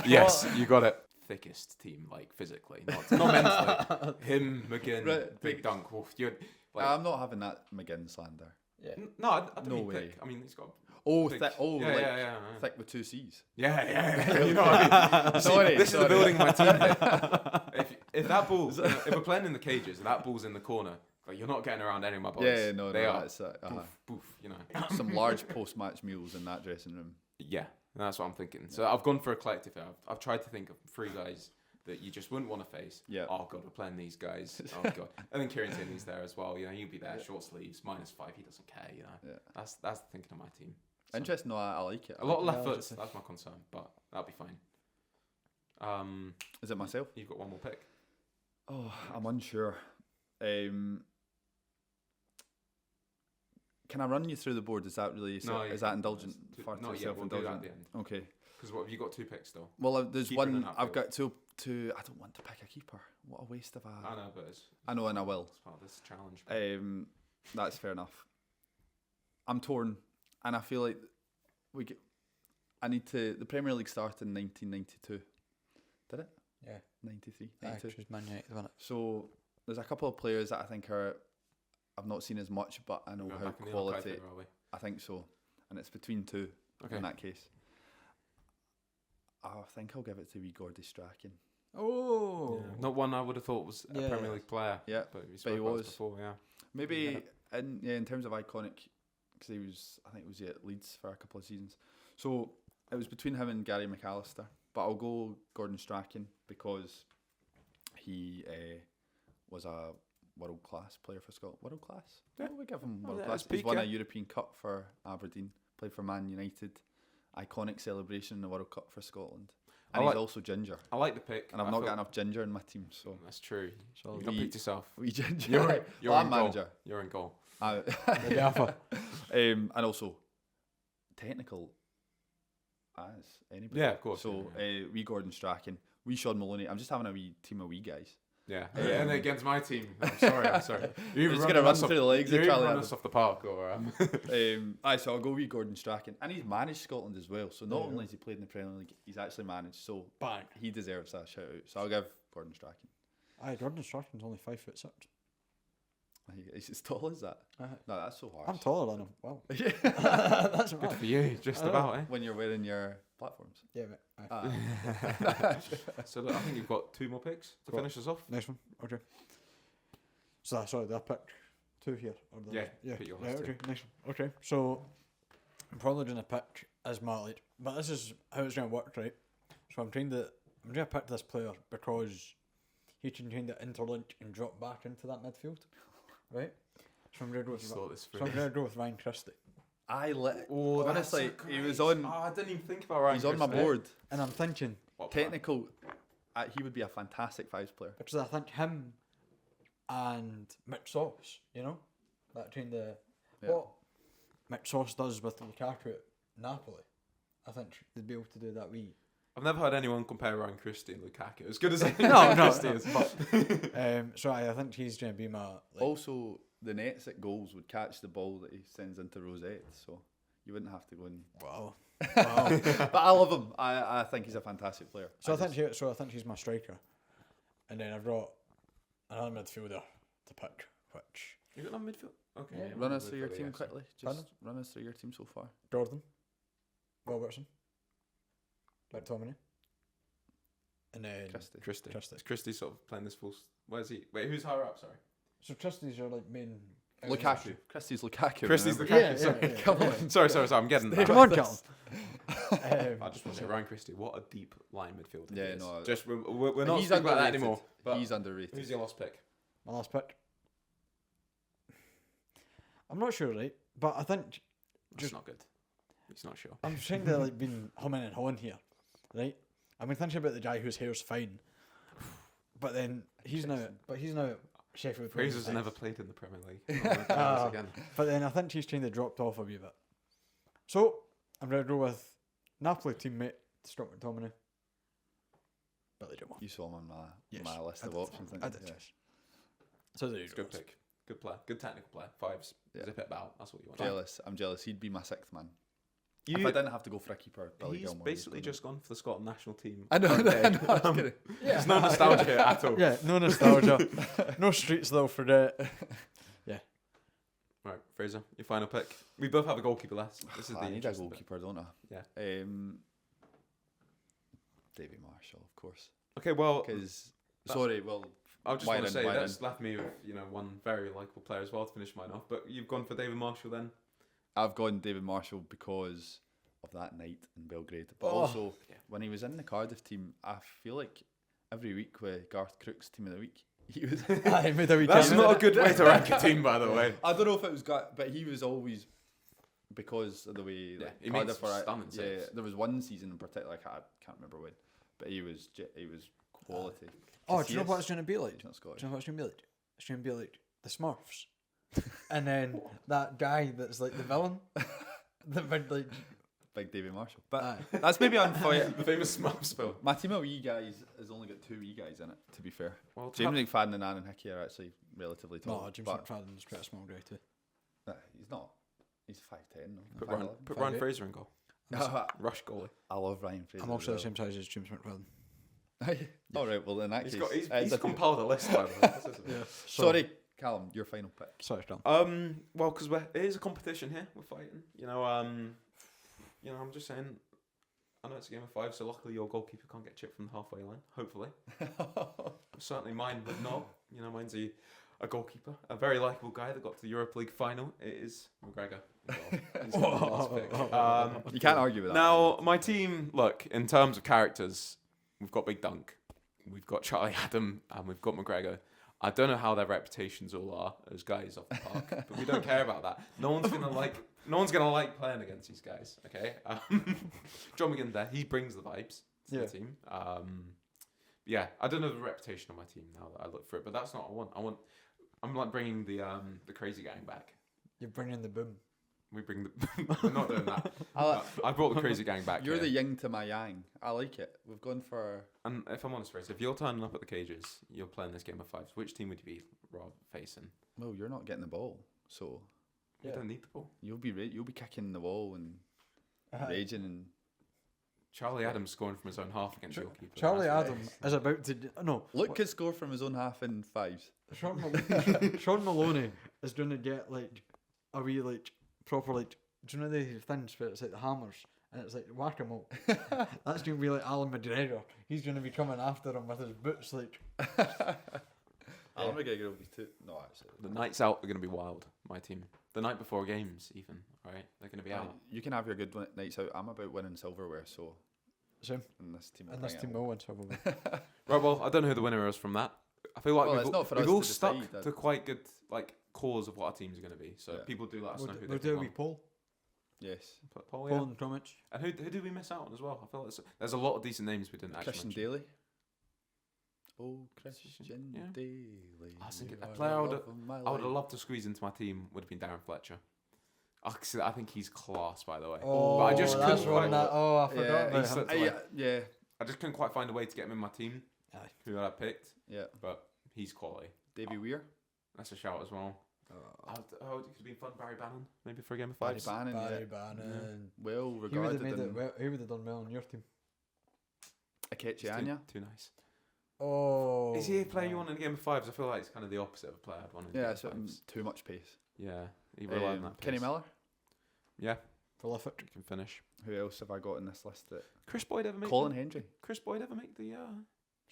A: Yes, you got it. Thickest team, like physically, not mentally. Him, McGinn,
B: Right,
A: big dunk. Wolf. You're, like,
B: I'm not having that McGinn slander.
C: Yeah.
A: no, I don't
B: No
A: mean
B: way.
A: thick. I mean, he's got.
B: Oh,
A: Thick.
B: thick. Oh,
A: Yeah,
B: like
A: yeah.
B: thick with 2 C's.
A: Yeah. You know what I mean?
B: Sorry,
A: This is the
B: sorry.
A: building my team here. If that ball, if we're playing in the cages, and that ball's in the corner, like you're not getting around any of my boys.
B: Yeah, no,
A: they are.
B: that's
A: Boof, you know.
B: some large post-match meals in that dressing room.
A: Yeah, that's what I'm thinking. So I've gone for a collective here. I've tried to think of 3 guys that you just wouldn't want to face.
B: Yeah.
A: Oh god, we're playing these guys. Oh god. And then Kieran Tierney's there as well. You know, he'll be there, short sleeves, -5. He doesn't care. You know.
B: Yeah.
A: That's the thinking of my team. So,
B: Interesting. No, I like it.
A: a lot of
C: Yeah,
A: left
C: I was
A: foots.
C: just-
A: That's my concern, but that'll be fine.
B: Is it myself?
A: You've got one more pick.
B: Oh, I'm unsure. Can I run you through the board? Is that really
A: No,
B: is
A: you
B: that
A: can't.
B: indulgent?
A: It's
B: Far
A: not
B: too
A: yet. We'll do that at
B: self-indulgent?
A: the end.
B: Okay.
A: Because what have you got 2 picks still?
B: Well, there's
A: Keeper and
B: one.
A: an
B: I've
A: outfield.
B: got two. I don't want to pick a keeper. What a waste of a.
A: I know, but
B: I know, and I will.
A: it's part of this challenge.
B: That's fair enough. I'm torn, and I feel like I need to. The Premier League started in 1992. Did it?
C: Yeah.
B: 93,
C: I
B: 92.
C: choose Man United, wasn't it?
B: So there's a couple of players that I think I've not seen as much, but I know
A: We're
B: how
A: back in the
B: quality.
A: archive here, are we?
B: I think so, and it's between 2
A: Okay.
B: in that case. I think I'll give it to wee Gordy Strachan.
C: Oh.
A: Yeah. Not one I would have thought was a
C: Yeah.
A: Premier League player.
B: Yeah,
A: but we
B: but
A: spoke
B: he
A: about
B: was.
A: this before. Yeah.
B: Maybe in terms of iconic, because he was, I think it was at Leeds for a couple of seasons. So it was between him and Gary McAllister, but I'll go Gordon Strachan because he was a world class player for Scotland. World class?
A: Yeah.
B: We give him
A: Well,
B: world
A: at
B: class.
A: his
B: He's
A: peak,
B: won
A: yeah.
B: a European Cup for Aberdeen. Played for Man United. Iconic celebration in the World Cup for Scotland. And he's also ginger.
A: I like the pick.
B: And I've
A: I
B: not
A: feel-
B: got enough ginger in my team, so
A: That's true.
C: So
A: You've not picked yourself.
B: we ginger.
A: You're
B: I'm
A: in goal.
B: manager.
A: You're in goal.
C: the alpha.
B: And also technical as anybody.
A: Yeah, of course.
B: So
A: yeah.
B: wee Gordon Strachan, wee Sean Maloney. I'm just having a wee team of wee guys.
A: Yeah. And against my team. I'm sorry. You're
B: just gonna run through the legs of
A: You're either
B: Charlie
A: running
B: Adam.
A: us off the park or
B: So I'll go wee Gordon Strachan, and he's managed Scotland as well. So not
C: Yeah.
B: only has he played in the Premier League, he's actually managed. So
C: Bang.
B: he deserves that shout out. So I'll give Gordon Strachan.
C: Aye, Gordon Strachan's only 5'6".
B: He's as tall as that.
C: Aye.
B: No, that's so harsh.
C: I'm taller than him. Wow.
B: Yeah.
C: That's
A: good
C: mad.
A: for you. Just
C: I know.
A: about, eh?
B: When you're wearing your platforms.
C: Yeah, mate. Aye.
A: So look, I think you've got 2 more picks to
C: Cool.
A: finish us off.
C: Nice one. Okay. So sorry, did I pick 2 here? Or did I-
A: Yeah,
C: yeah.
A: pick your
C: Yeah,
A: last
C: okay, nice one. Okay, so I'm probably going to pick as my lead, but this is how it's going to work, right? So I'm going to pick this player because he can kind of interlink and drop back into that midfield, right? So I'm going to go with
A: Thought this
C: so I'm going to go with Ryan Christie,
B: Honestly, he was on.
A: Oh, I didn't even think about Ryan.
B: He's on my
A: Christie.
B: board.
C: and I'm thinking
A: What player?
B: Technical. He would be a fantastic fives player.
C: because I think him and Mitch Sauce, you know, that kind of
B: Yeah.
C: what Mitch Sauce does with Lukaku at Napoli. I think they'd be able to do that wee.
A: I've never heard anyone compare Ryan Christie and Lukaku as good as
C: No,
A: Christie
C: no.
A: is. But
C: So I think he's going to be my. Like,
B: Also, the nets at goals would catch the ball that he sends into Rosette, so you wouldn't have to go and.
C: wow.
B: But I love him. I think he's a fantastic player.
C: So I think he's my striker, and then I've got another midfielder to pick, which
A: you got no midfield. Okay.
C: Yeah.
A: yeah,
B: Run us
A: midfield,
B: through your
A: yeah,
B: team
A: so-
B: quickly. Just run us through your team so far.
C: Jordan, Robertson, McTominay, and then
B: Christie.
A: Christie. Is Christie sort of playing this full? Where's he? Wait, who's higher up? Sorry.
C: So Christie's your like main.
B: Lukaku. Christie's Lukaku.
A: Christie's
B: remember?
A: Lukaku. Sorry.
C: yeah.
B: Come on.
A: Sorry. I'm getting that.
C: Come on, Callum.
A: I just want to say Ryan Christie. What a deep line midfielder.
B: Yeah,
A: he is.
B: no,
A: Just we're not
B: He's
A: speaking about that
B: underrated.
A: anymore. But
B: He's underrated.
A: who's your last pick?
C: My last pick. I'm not sure, right? But I think
A: Just not good. He's not sure.
C: I'm trying to like been humming and hawing here, right? I've been thinking about the guy whose hair's fine, But then he's now at Sheffield.
A: Fraser's
C: Wednesday.
A: never played in the Premier League. Oh, again.
C: But then I think he's kind of dropped off a wee bit. So I'm going to go with Napoli teammate Stuart McTominay. Billy Gilmore.
B: You saw him on
C: Yes,
B: my list
C: I
B: of
C: did.
B: options.
C: I did.
B: Yeah.
C: Yes. So there you
A: It's a
C: go.
A: good pick. Good player. Good technical player. Fives.
B: Yeah.
A: Zip it about. That's what you want.
B: Jealous. I'm jealous. He'd be my sixth man.
A: You-
B: If I didn't have to go for a keeper, Billy
A: He's
B: Gilmore.
A: basically just gone for the Scotland national team.
B: I know. I know. I was kidding.
C: Yeah.
A: There's no nostalgia here at all.
C: Yeah, no nostalgia. No streets though for that.
A: Right, Fraser, your final pick. We both have a goalkeeper last. This is the
B: I need a
A: interesting bit.
B: goalkeeper, don't I?
A: Yeah.
B: Davy Marshall, of course.
A: Okay, well,
B: Because
A: That's-
B: sorry, well,
A: I just
B: why
A: want to
B: then,
A: say
B: why
A: that's left me with one very likable player as well to finish mine off. But you've gone for David Marshall then.
B: I've gone David Marshall because of that night in Belgrade, but
C: Oh.
B: also
A: Yeah.
B: when he was in the Cardiff team, I feel like every week with Garth Crooks team of the week, he was.
C: I made a wee
A: That's
C: comment.
A: not a good way to rank a team, by the way.
B: I don't know if it was Garth, but he was always because of the way
A: Yeah, he
B: Cardiff
A: makes
B: were.
A: stunning
B: Yeah,
A: saves.
B: there was one season in particular I can't remember when, but he was quality.
C: Oh, do you know what
B: Casillas?
C: it's going to be like?
B: He's not
C: Do
B: Scottish.
C: you know what it's going to be like? It's going to be like the Smurfs. And then that guy that's like the villain. The big, like,
B: Big David Marshall, but
C: aye.
B: that's maybe unfair.
A: The famous Smurfs film.
B: My team of wee guys has only got 2 wee guys in it. To be fair,
A: Well,
B: James McFadden and Aaron Hickey are actually relatively tall.
C: No, James
B: but
C: McFadden's quite a small guy too.
B: he's not. He's 5'10". No,
A: put
B: 5'11".
A: Ryan, put Ryan
C: 5'8".
A: Fraser in goal. Rush goalie.
B: I love Ryan Fraser.
C: I'm also the
B: as
C: same size as James McFadden.
B: well. All right, well in that
A: He's
B: case,
A: got. He's
B: it's a-
A: compiled a list. By the way. This isn't it?
B: Sorry, Callum, your final pick.
C: Sorry, Tom.
A: Well, because it is a competition here. We're fighting. I'm just saying. I know it's a game of 5, so luckily your goalkeeper can't get chipped from the halfway line. Hopefully, certainly mine would not. Mine's a goalkeeper, a very likable guy that got to the Europa League final. It is McGregor. He's gonna be the last pick.
B: You can't argue with that.
A: Now, my team, look, in terms of characters, we've got Big Dunk, we've got Charlie Adam, and we've got McGregor. I don't know how their reputations all are as guys off the park, but we don't care about that. No one's gonna like playing against these guys. Okay, John McGinn there, he brings the vibes to the team. Yeah, I don't know the reputation of my team now that I look for it, but that's not what I want. I'm like bringing the crazy gang back.
C: You're bringing the boom.
A: We bring the. We're not doing that.
B: I
A: I brought the crazy gang back.
B: You're
A: here.
B: the yin to my yang. I like it. We've gone for.
A: And if I'm honest, Fraser, if you're turning up at the cages, you're playing this game of 5s. Which team would you be, Rob, facing?
B: Well, you're not getting the ball, so
A: You don't need the ball.
B: you'll be kicking the wall and raging and.
A: Charlie Adams scoring from his own half against your keeper.
C: Charlie
A: That's
C: Adam is about to. No.
B: Luke could score from his own half in 5s.
C: Sean Maloney is going to get like a wee like proper like. Do you know the things where it's like the hammers and it's like whack-a-mole? That's going to be like Alan McGregor. He's going to be coming after him with his boots like.
B: Alan McGregor will be too. No, actually.
A: The nights out are going to be wild, my team. The night before games, even. All right? They're going to be out.
B: You can have your good nights out. I'm about winning silverware, so.
C: Same.
B: And this team.
C: And this team will win probably.
A: Right, well, I don't know who the winner is from that. I feel like
B: Well, it's not for us
A: we've all
B: to
A: stuck
B: decide,
A: to quite good like cause of what our teams are going to be. So
B: Yeah.
A: people do let us know who
C: We'll
A: they
C: do a
A: pick
C: wee
A: on.
C: poll.
B: Yes.
A: Paul, yeah.
C: Poll in the comments.
A: And who do we miss out on as well? I feel like there's a lot of decent names we didn't actually
B: Christian
A: mention.
B: Daly. Oh, Christian
A: Yeah.
B: Daly.
A: I was thinking
B: you
A: a
B: are
A: player
B: the
A: I would
B: love of my
A: I would have
B: life.
A: loved to squeeze into my team would have been Darren Fletcher. I think he's class, by the way.
C: Oh,
A: but I just
C: that's
A: couldn't
C: one
A: quite.
C: that. Oh, I forgot
B: Yeah,
C: about
A: he's
C: him.
A: such-
B: Yeah.
A: I just couldn't quite find a way to get him in my team.
C: Aye.
A: Who I picked,
B: Yeah.
A: but he's quality.
B: Davy Weir.
A: That's a shout as well.
C: Oh,
A: It could have been fun. Barry Bannon, maybe for a game of
B: Barry
A: 5s.
B: Bannon.
C: Barry
B: Yeah.
C: Bannon.
B: Well
C: He would
B: regarded.
C: have made it
B: and
C: well. He would have done well on your team.
A: It's
B: Akechi Anya.
A: too nice.
C: Oh.
A: Is he a player you want in a game of 5s? I feel like it's kind of the opposite of a player I'd want in a
B: Yeah,
A: game
B: it's
A: of 5s.
B: too much pace.
A: Yeah, he relied on that.
B: Kenny
A: pace.
B: Miller.
A: Yeah,
C: Prolific.
A: he can finish.
B: Who else have I got in this list?
A: Chris Boyd ever make?
B: Colin Hendry.
A: Chris Boyd ever make the?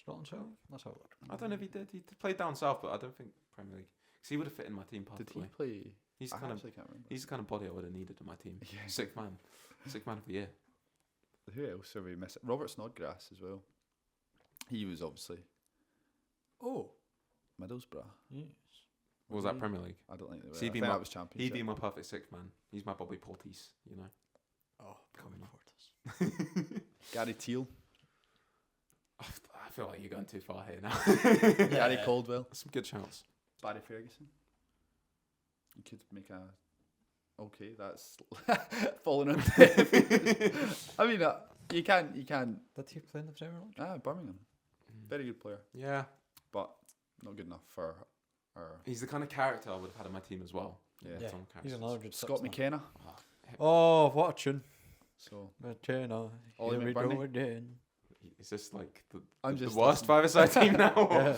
C: Scotland South. That's how it looked.
A: I don't know if he did. He played down south, but I don't think Premier League. Because he would have fit in my team
B: Did he
A: perfectly.
B: play?
A: He's
B: I
A: kind of
B: actually can't remember.
A: he's the kind of body I would have needed in my team.
B: Yeah.
A: Sick man of the year.
B: Who else are we missing? Robert Snodgrass as well. He was obviously
C: Oh.
B: Middlesbrough.
C: Yes.
A: Was
B: he?
A: that Premier League?
B: I don't think they were.
A: So
B: I
A: he'd be
B: think
A: my-
B: that was Championship.
A: He'd be my perfect sixth man. He's my Bobby Portis, you know.
C: Oh,
A: Coming
C: Bobby
A: up.
C: Portis.
B: Gary Teal.
A: I feel like you're going too far here now.
B: Gary Caldwell,
A: Some good shouts.
B: Barry Ferguson. You could make a. Okay, that's falling on deaf. I mean, you can.
C: Did he play in the Premier League?
B: Birmingham. Very good player,
A: Yeah.
B: but not good enough for our.
A: He's the kind of character I would have had in my team as well.
B: Yeah.
C: Yeah,
A: Some
C: he's
A: characters.
C: another good
B: Scott
C: substar.
B: McKenna.
C: Oh, what a tune.
B: So
C: McKenna,
B: Ollie
C: here we go
B: McBurney.
C: again.
A: Is this like the
B: I'm
A: the
B: just
A: worst
B: listening.
A: five-a-side team now?
C: Yeah.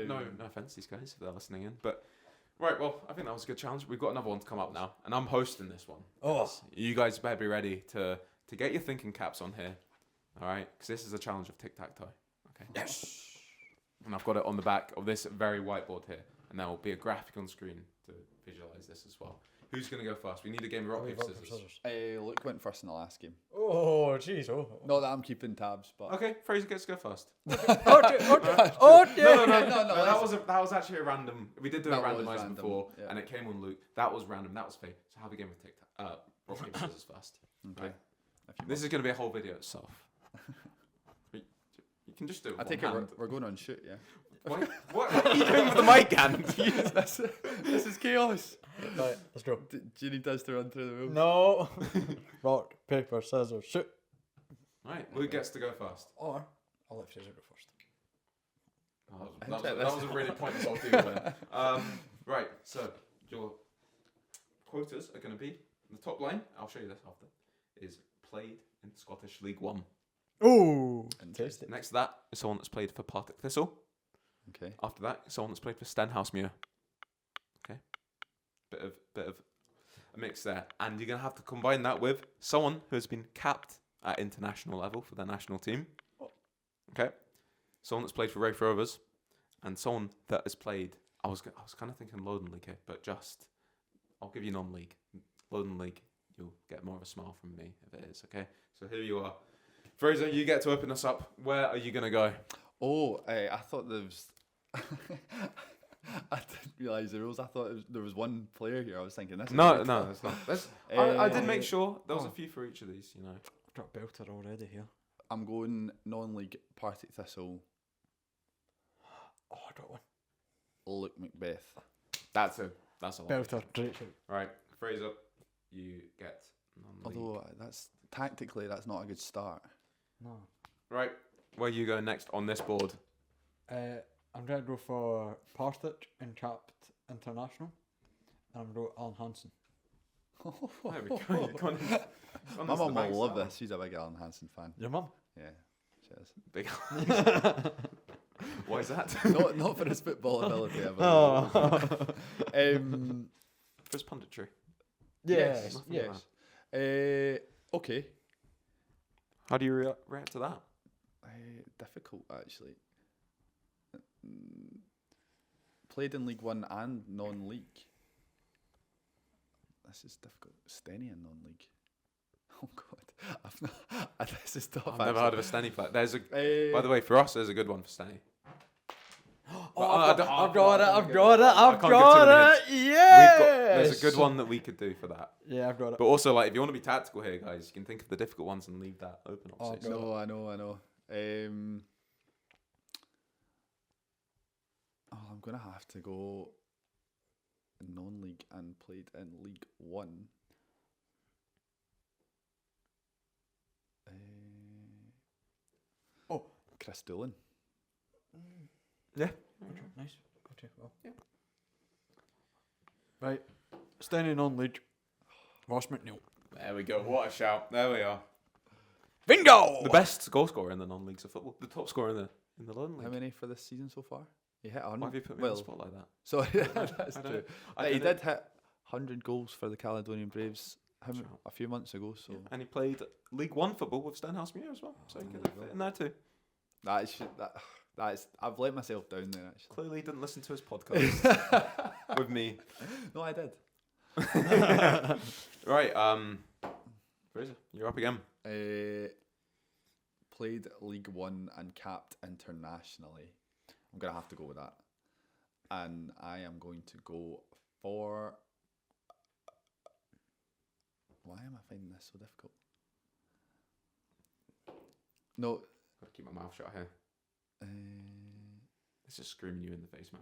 A: No offense, these guys, if they're listening in. But right, well, I think that was a good challenge. We've got another one to come up now, and I'm hosting this one.
C: Oh.
A: You guys better be ready to get your thinking caps on here, all right? Because this is a challenge of tic-tac-toe. Okay.
C: Yes.
A: And I've got it on the back of this very whiteboard here, and there will be a graphic on screen to visualize this as well. Who's gonna go first? We need a game of rock, paper, scissors.
B: Luke went first in the last game.
C: Oh, jeez. Oh.
B: Not that I'm keeping tabs, but
A: Okay, Fraser gets to go first.
C: Oh,
A: No,
B: no.
A: that was actually a random. We did do a
B: That was
A: randomizer
B: random,
A: before,
B: yeah.
A: and it came on Luke. That was random. That was fake. So have a game of rock paper scissors first.
B: okay.
A: Right.
B: If you
A: This is going to be a whole video itself. you can just do it.
B: I
A: With
B: take
A: one
B: it
A: hand.
B: we're going on shoot, yeah.
A: What are you doing with the mic hand?
B: This is chaos.
C: Right, let's go.
B: Do you need us to run through the rules?
C: No. Rock, paper, scissors, shoot.
A: Right, Luke gets to go first.
C: Or I'll let Fraser go first.
A: Oh,
B: I
A: that,
B: checked
A: was, that
B: this.
A: was a really pointless off deal then. Right, so your quotas are going to be the top line. I'll show you this after. Is played in Scottish League One.
C: Oh,
B: Interesting.
C: tasty.
A: Next to that is someone that's played for Partick Thistle.
B: Okay.
A: After that, someone that's played for Stenhousemuir. Okay, bit of a mix there, and you're gonna have to combine that with someone who has been capped at international level for their national team. Okay, someone that's played for Raith Rovers, and someone that has played. I was kind of thinking Lowland League here, but I'll give you non-league. Lowland League, you'll get more of a smile from me if it is. Okay, so here you are, Fraser. You get to open us up. Where are you gonna go?
B: Oh, I thought there was. I didn't realise the rules. I thought there was one player here. I was thinking this.
A: No, it's not. I did make sure there was a
C: oh.
A: few for each of these. You know.
C: I've got belter already here.
B: I'm going non-league Partick Thistle.
C: Oh, I got one.
B: Luke Macbeth.
A: That's a lot.
C: Belter, great shout.
A: Right, Fraser, you get non-league.
B: Although tactically that's not a good start.
C: No.
A: Right, where you go next on this board?
C: I'm going to go for Partick and capped international. And I'm going to go Alan Hansen.
A: There we go. You've gone
B: My mum will love this. She's a big Alan Hansen fan.
C: Your mum?
B: Yeah, she is.
A: Big. Why is that?
B: not for his football ability. I
C: Oh.
A: For his punditry.
C: Yes,
A: Nothing
C: yes.
A: like
B: Okay.
A: How do you react to that?
B: Difficult actually. Played in League One and non-league. This is difficult. Steny in non-league. Oh God, I've not. This is tough.
A: I've never heard of a Stenny player. There's a.
B: Uh,
A: By the way, for us, there's a good one for Stenny.
C: I've got it.
A: I can't give too many
C: Yes.
A: There's a good one that we could do for that.
C: Yeah, I've got it.
A: But also, like, if you want to be tactical here, guys, you can think of the difficult ones and leave that open. Obviously.
C: Oh,
B: No, I know. I'm gonna have to go non-league and played in League One. Chris Doolan.
A: Yeah.
C: Nice. Okay, well. Yeah. Right. Standing on league. Ross McNeil.
A: There we go. What a shout. There we are.
C: Bingo!
A: The best goal scorer in the non-leagues of football. The top scorer in the London
B: How
A: League.
B: many for this season so far? He hit 100.
A: Why have you put me on the spot like that?
B: Sorry, that's
A: I don't
B: true.
A: know.
B: He did hit 100 goals for the Caledonian Braves a few months ago. So
A: Yeah. And he played League One football with Stenhousemuir as well. So he could have fit in there too.
B: that is I've let myself down there actually.
A: Clearly he didn't listen to his podcast with me.
B: No, I did.
A: Right, Fraser, you're up again.
B: Played League One and capped internationally. I'm gonna have to go with that, and I am going to go for. Why am I finding this so difficult? No,
A: Gotta keep my mouth shut here. It's just screaming you in the face, man.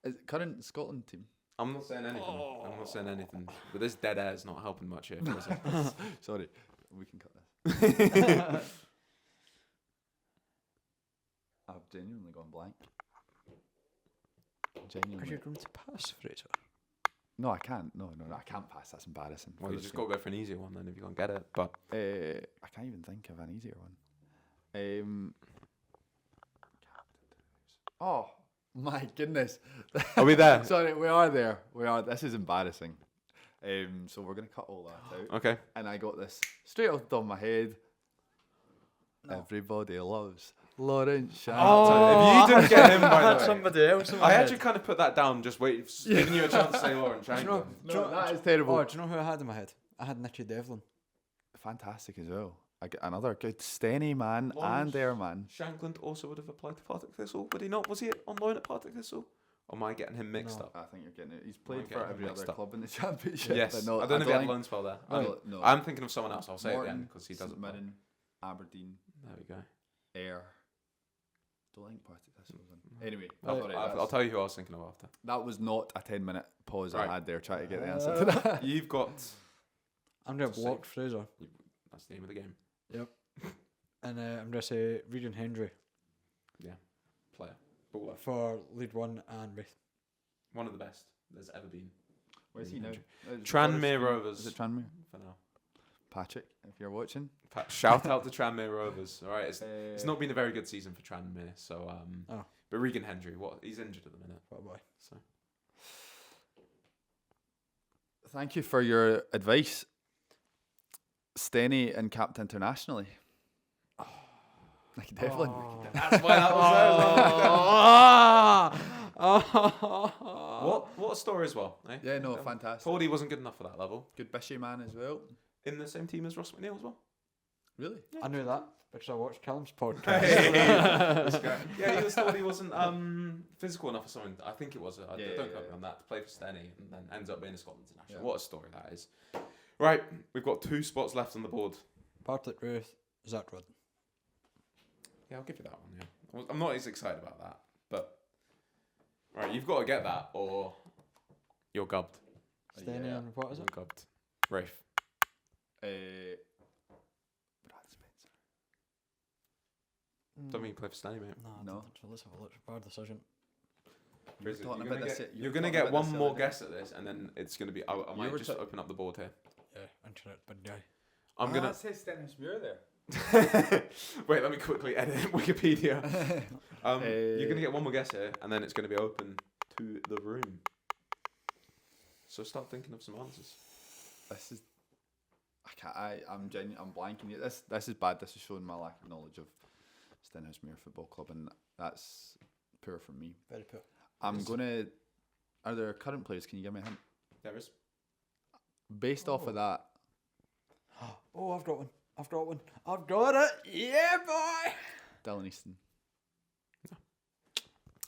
B: Is it current Scotland team?
A: I'm not saying anything. I'm not saying anything. But this dead air is not helping much here. Fraser.
B: Sorry, we can cut this. I've genuinely gone blank.
C: Are
B: Genuinely.
C: you going to pass, Fraser?
B: No, I can't. No, I can't pass. That's embarrassing.
A: Well, you just got to go for an easier one then if you can't get it. But
B: I can't even think of an easier one. Oh my goodness!
A: are we there?
B: Sorry, we are there. We are. This is embarrassing. So we're gonna cut all that out.
A: Okay.
B: And I got this straight off the top of my head. Everybody loves Lawrence Shannon.
A: If you didn't get him, by the way,
C: Somebody else.
A: I actually kind of put that down, just waiting, giving you a chance to say Lauren Shanklin.
B: No, that is terrible.
C: Oh, do you know who I had in my head? I had Nicky Devlin.
B: Fantastic as well. I get another good Stenny man
A: Lawrence
B: and Air man.
A: Shankland also would have applied to Partick Thistle, would he not? Was he on loan at Partick Thistle? Or am I getting him mixed up?
B: I think you're getting it. He's played
A: Okay,
B: for
A: I'm
B: every other
A: mixed up.
B: club in the championship.
A: Yes.
B: but no,
A: I don't know if he had a
B: think-
A: loan spell there.
B: No.
A: I'm thinking of someone else. I'll say it
B: Morton,
A: again because he doesn't.
B: St Mirren, Aberdeen,
A: There we go.
B: Ayr. Don't think Partick Thistle was in. Anyway,
A: I'll tell you who I was thinking of after.
B: that was not a 10-minute pause
A: Right.
B: I had there trying to get the answer to that.
A: You've got.
C: I'm going to
A: Just
C: block Fraser.
A: That's the name of the game.
C: Yep. And I'm going to say Regan Hendry
A: Player. Baller.
C: for League One and Wraith.
A: One of the best there's ever been.
B: Where's he now?
A: Tranmere Rovers.
B: Is it Tranmere?
A: For now.
B: Patrick, if you're watching.
A: Shout out to Tranmere Rovers. All right, it's not been a very good season for Tranmere. So but Regan Hendry, he's injured at the minute.
C: What a boy.
A: So
B: Thank you for your advice. Stenny and capped internationally. Like Devlin.
A: that's why that was what a story as well. Eh?
B: Yeah, no, fantastic.
A: Paulie wasn't good enough for that level.
B: Good Bishy man as well.
A: In the same team as Ross McNeil as well.
B: Really?
C: I knew that because I watched Callum's podcast.
A: This guy. Yeah, he was told he wasn't physical enough or something. I think it was. Don't quote me on that. To play for Stenny and then ends up being a Scotland international.
B: Yeah.
A: What a story that is. Right, we've got 2 spots left on the board.
C: Partick Ruth, Zach Rudden.
A: Yeah, I'll give you that one. Yeah, I'm not as excited about that, but right, you've got to get that or you're gubbed.
C: Staying in, what is it?
A: You're gubbed. Rafe.
B: Brad Spencer.
A: Don't mean you play for Stanley, mate.
C: No. Let's have a look. Bad decision.
A: Fraser,
B: talking
A: you're
B: about
A: gonna
B: this-
A: get,
B: you
A: you're
B: were
A: gonna
B: talking
A: get
B: about
A: one
B: this the
A: more
B: other day.
A: guess at this, and then it's gonna be. I might
B: were
A: just
B: ta-
A: open up the board here.
C: Yeah, internet bad guy.
A: I'm gonna
B: says Stenhousemuir there.
A: wait. Let me quickly edit Wikipedia. You're gonna get one more guess here, and then it's gonna be open to the room. So start thinking of some answers.
B: This is. I'm blanking it. This is bad. This is showing my lack of knowledge of Stenhousemuir Football Club, and that's poor from me.
C: Very poor.
B: I'm gonna. Are there current players? Can you give me a hint?
A: There is.
B: Based off of that,
C: Oh, I've got one. I've got it. Yeah, boy.
B: Dylan Easton.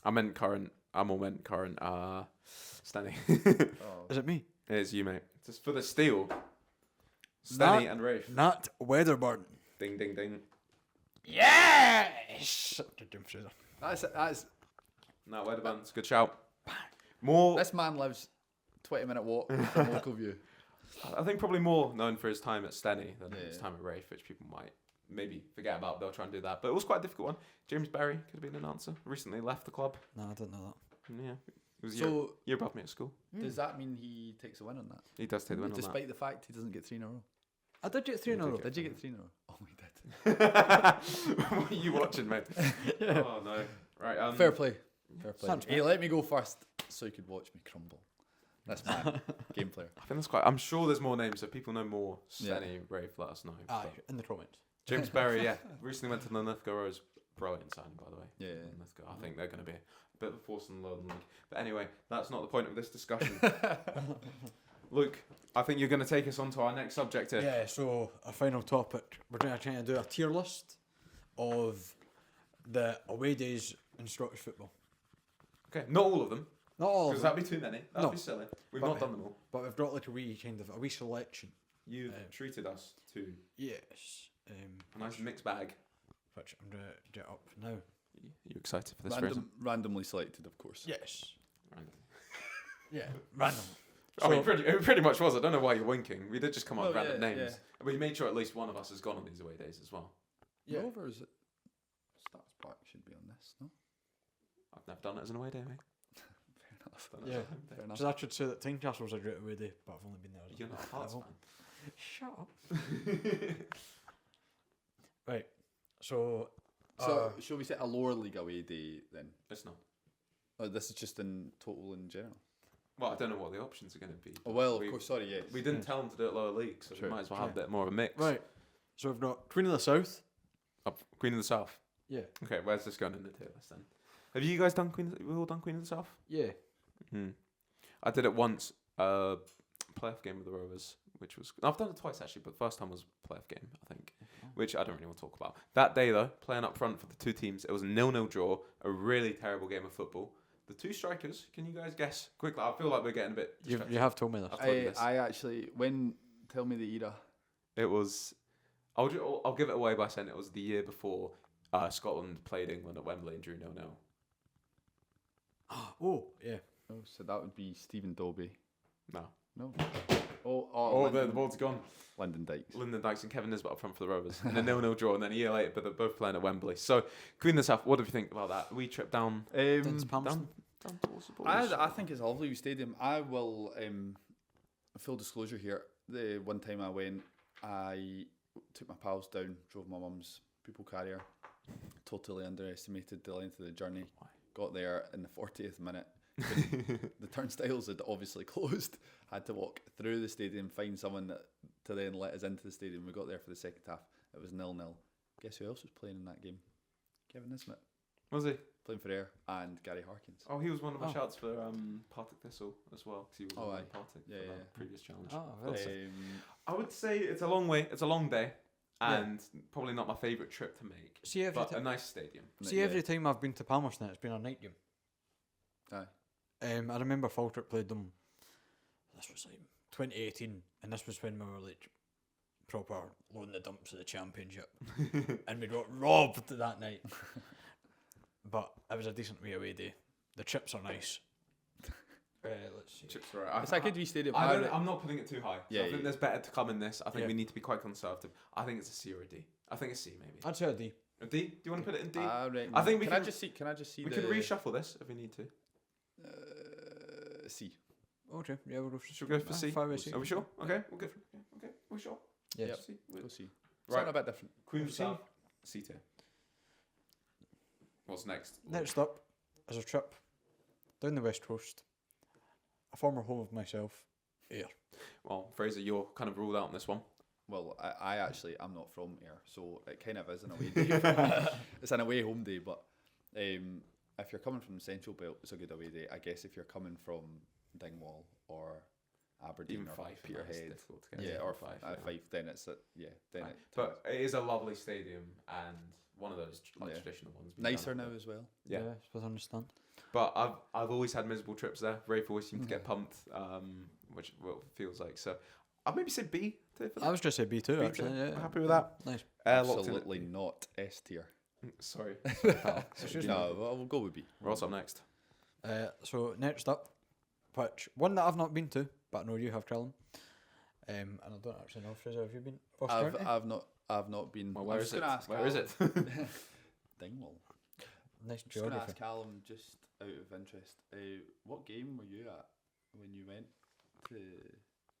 A: I meant current. I more meant current. Stanley.
C: Is it me?
A: It's you, mate. Just for the steal. Stanley and Rafe.
C: Not Weatherburn.
A: Ding, ding, ding.
C: Yes. Jim Fraser.
B: That's.
A: No, Wedderburn. It's a good shout. More.
B: This man lives 20-minute walk from local view.
A: I think probably more known for his time at Stenny than his
B: Yeah.
A: time at Rafe, which people might maybe forget about. They'll try and do that. But it was quite a difficult one. James Barry could have been an answer. Recently left the club.
C: No, I didn't know
A: Yeah. He was a
B: So
A: year above me at school.
B: does that mean he takes a win on that?
A: He does take the win on
B: Despite the fact he doesn't get 3 in a row.
C: that. I did get 3 in a row.
B: Did you get 3 in a row? Oh, he did.
A: that. What are you watching, mate? Oh, no. Right.
B: Fair play. Fair play.
C: Sounds
B: He let me go first so you could watch me crumble. That's my game player.
A: I think that's quite. I'm sure there's more names. So if people know more
B: Yeah.
A: Stenny, Rafe, let us know.
C: Aye,
A: But
C: in the comments.
A: James Barry, yeah. Recently went to the Lithgow Rose. Brilliant signing, by the way.
B: Yeah.
A: Lithgow. I think they're going to be a bit of a force in the Lowland League. But anyway, that's not the point of this discussion. Luke, I think you're going to take us on to our next subject here.
C: Yeah, so a final topic. We're going to try and do a tier list of the away days in Scottish football.
A: Okay, not all of them,
C: Not all of
A: because
C: them,
A: that'd be too many. That'd
C: No.
A: be silly. We've
C: But-
A: not done them all.
C: but we've got like a wee selection.
A: You've treated us to.
C: Yes.
A: A nice mixed bag.
C: which I'm going to get up now.
A: You excited for this, Fraser?
B: Randomly selected, of course.
C: Yes.
A: Random.
C: Yeah, random.
A: I mean, it pretty much was. I don't know why you're winking. We did just come up with
B: Well,
A: random
B: yeah,
A: names. We made sure at least one of us has gone on these away days as well.
C: Yeah.
B: Rovers, Stats Park should be on this, no?
A: I've never done it as an away day, mate.
B: Fair enough.
A: Done it as
C: Yeah.
A: a home day.
B: Fair enough.
C: So I should say that Tynecastle's a great away day, but I've only been there as
A: You're not a Hearts
C: level.
A: fan.
C: Shut up. Right. So.
B: So, shall we say a lower league away day then?
A: It's not.
B: Oh, this is just in total in general.
A: Well, I don't know what the options are going to be.
B: Oh, well,
A: We-
B: of course, sorry, yes.
A: We didn't tell them to do it lower league, so
B: True.
A: we might as well have a
C: True.
A: bit more of a mix.
C: Right. So we've got Queen of the South.
A: Queen of the South.
C: Yeah.
A: Okay, where's this going in the tier list then? Have you guys done Queen? We all done Queen of the South?
C: Yeah.
A: I did it once. Playoff game with the Rovers, which was I've done it twice actually, but the first time was playoff game, I think, which I don't really want to talk about. That day though, playing up front for the two teams, it was a 0-0 draw, a really terrible game of football. The two strikers, can you guys guess quickly? I feel like we're getting a bit.
C: You
A: distracted.
C: have told me this.
A: I've told you this.
B: I actually, tell me the era.
A: It was. I'll give it away by saying it was the year before Scotland played England at Wembley and drew 0-0.
C: Oh, yeah.
B: Oh, so that would be Stephen Dobie.
A: No.
B: No.
A: Oh, the ball's gone.
B: Lyndon Dykes.
A: Lyndon Dykes and Kevin Nisbet up front for the Rovers in a 0-0 draw, and then a year later, but they're both playing at Wembley. So, Queen of the South, what do you think about that? We trip down
C: Dennis Palmerston.
A: towards the borders.
B: I think it's a lovely stadium. I will, full disclosure here, the one time I went, I took my pals down, drove my mum's pupil carrier, totally underestimated the length of the journey.
A: Why?
B: Got there in the 40th minute. The turnstiles had obviously closed. Had to walk through the stadium, find someone to then let us into the stadium. We got there for the second half. It was 0-0. Guess who else was playing in that game? Kevin Nisbet.
A: Was he?
B: Playing for Ayr, and Gary Harkins.
A: Oh, he was one of my
C: Oh.
A: shouts for Partick Thistle as well, because he was on
B: aye.
A: Partick
B: Yeah,
A: for
B: yeah.
A: that previous challenge.
C: Oh,
A: Got
C: very
A: to-
B: Um,
A: I would say it's a long way. It's a long day,
C: Yeah.
A: and probably not my favourite trip to make,
C: See,
A: but a nice stadium.
C: every time I've been to Palmerston, it's been a night game.
B: Aye.
C: I remember Falkirk played them. This was like 2018, and this was when we were like proper loading the dumps of the championship, and we got robbed that night. But it was a decent wee away day. The chips are nice. Let's see.
A: Chips are right.
B: It's a good wee stadium.
A: I'm not putting it too high.
B: Yeah,
A: I think
B: yeah.
A: there's better to come in this. I think
C: Yeah.
A: we need to be quite conservative. I think it's a C or a D. I think it's C maybe.
C: I'd say a D.
A: A D? Do you want to put it in D?
B: I
A: think we
B: can.
A: can-
B: I just see? Can I just see?
A: We
B: the,
A: can reshuffle this if we need to.
B: C.
C: Okay, yeah, we'll go for
A: Should we go for C?
C: Fire away C.
A: Are we sure? Okay, we'll go for okay. We're sure.
C: Yes.
B: Yep.
A: C.
B: Go C.
A: Right.
B: Something a bit different.
A: Queen of
C: C.
A: South. C tier. What's next?
C: Next up is a trip down the west coast, a former home of myself, Ayr.
A: Well, Fraser, you're kind of ruled out on this one.
B: Well, I actually I'm not from Ayr, so it kind of is an away day. For me. It's an away home day, but if you're coming from the Central Belt, it's a good away day. I guess if you're coming from Dingwall or Aberdeen
A: Even
B: or
A: Fife,
B: Peterhead,
A: difficult to get
B: yeah,
A: to.
B: or
A: Fife.
B: Fife, then it's then
A: Right.
B: it
A: But it is a lovely stadium and one of those
B: Yeah.
A: traditional ones. We've done
B: nicer
A: it
B: now
A: for-
B: as well.
A: Yeah.
C: I suppose I understand.
A: But I've always had miserable trips there. Rafe always seemed to get pumped, which feels like. So I'd maybe say B. For
C: I was going to say B too,
A: B
C: actually.
A: tier.
C: Yeah.
A: Happy with that?
C: Nice.
A: Locked in at
B: Absolutely
A: B.
B: not S tier.
A: Sorry.
B: No, we'll go with B.
A: What's up next?
C: So next up, which one that I've not been to, but I know you have, Callum. And I don't actually know, Fraser, have you been? Ross County?
B: I've not been.
A: Well,
B: I
A: where
B: was
A: is
B: just
A: it?
B: gonna ask
A: Where is it?
B: Dingwall.
C: Nice
B: Just gonna
C: geography.
B: ask Callum, just out of interest, what game were you at when you went to?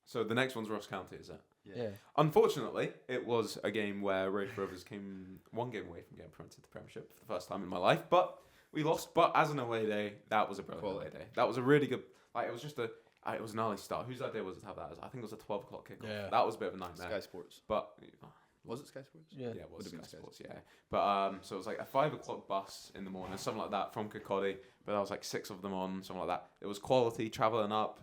A: So the next one's Ross County, is it?
C: Yeah.
A: Unfortunately, it was a game where Rafe Rovers came one game away from getting promoted to the Premiership for the first time in my life, but we lost. But as an away day, that was a brilliant
B: Quality.
A: away day. That was a really good. Like it was just it was an early start. Whose idea was it to have that? I think it was a 12 o'clock kickoff.
C: Yeah.
A: That was a bit of a nightmare.
B: Sky Sports.
A: But
B: Was it Sky Sports?
C: Yeah.
A: yeah, it was
B: Would have
A: Sky
B: been Sky
A: Sports. Yeah, but so it was like a 5 o'clock bus in the morning, something like that from Kirkcaldy. But there was like 6 of them on, something like that. It was quality traveling up.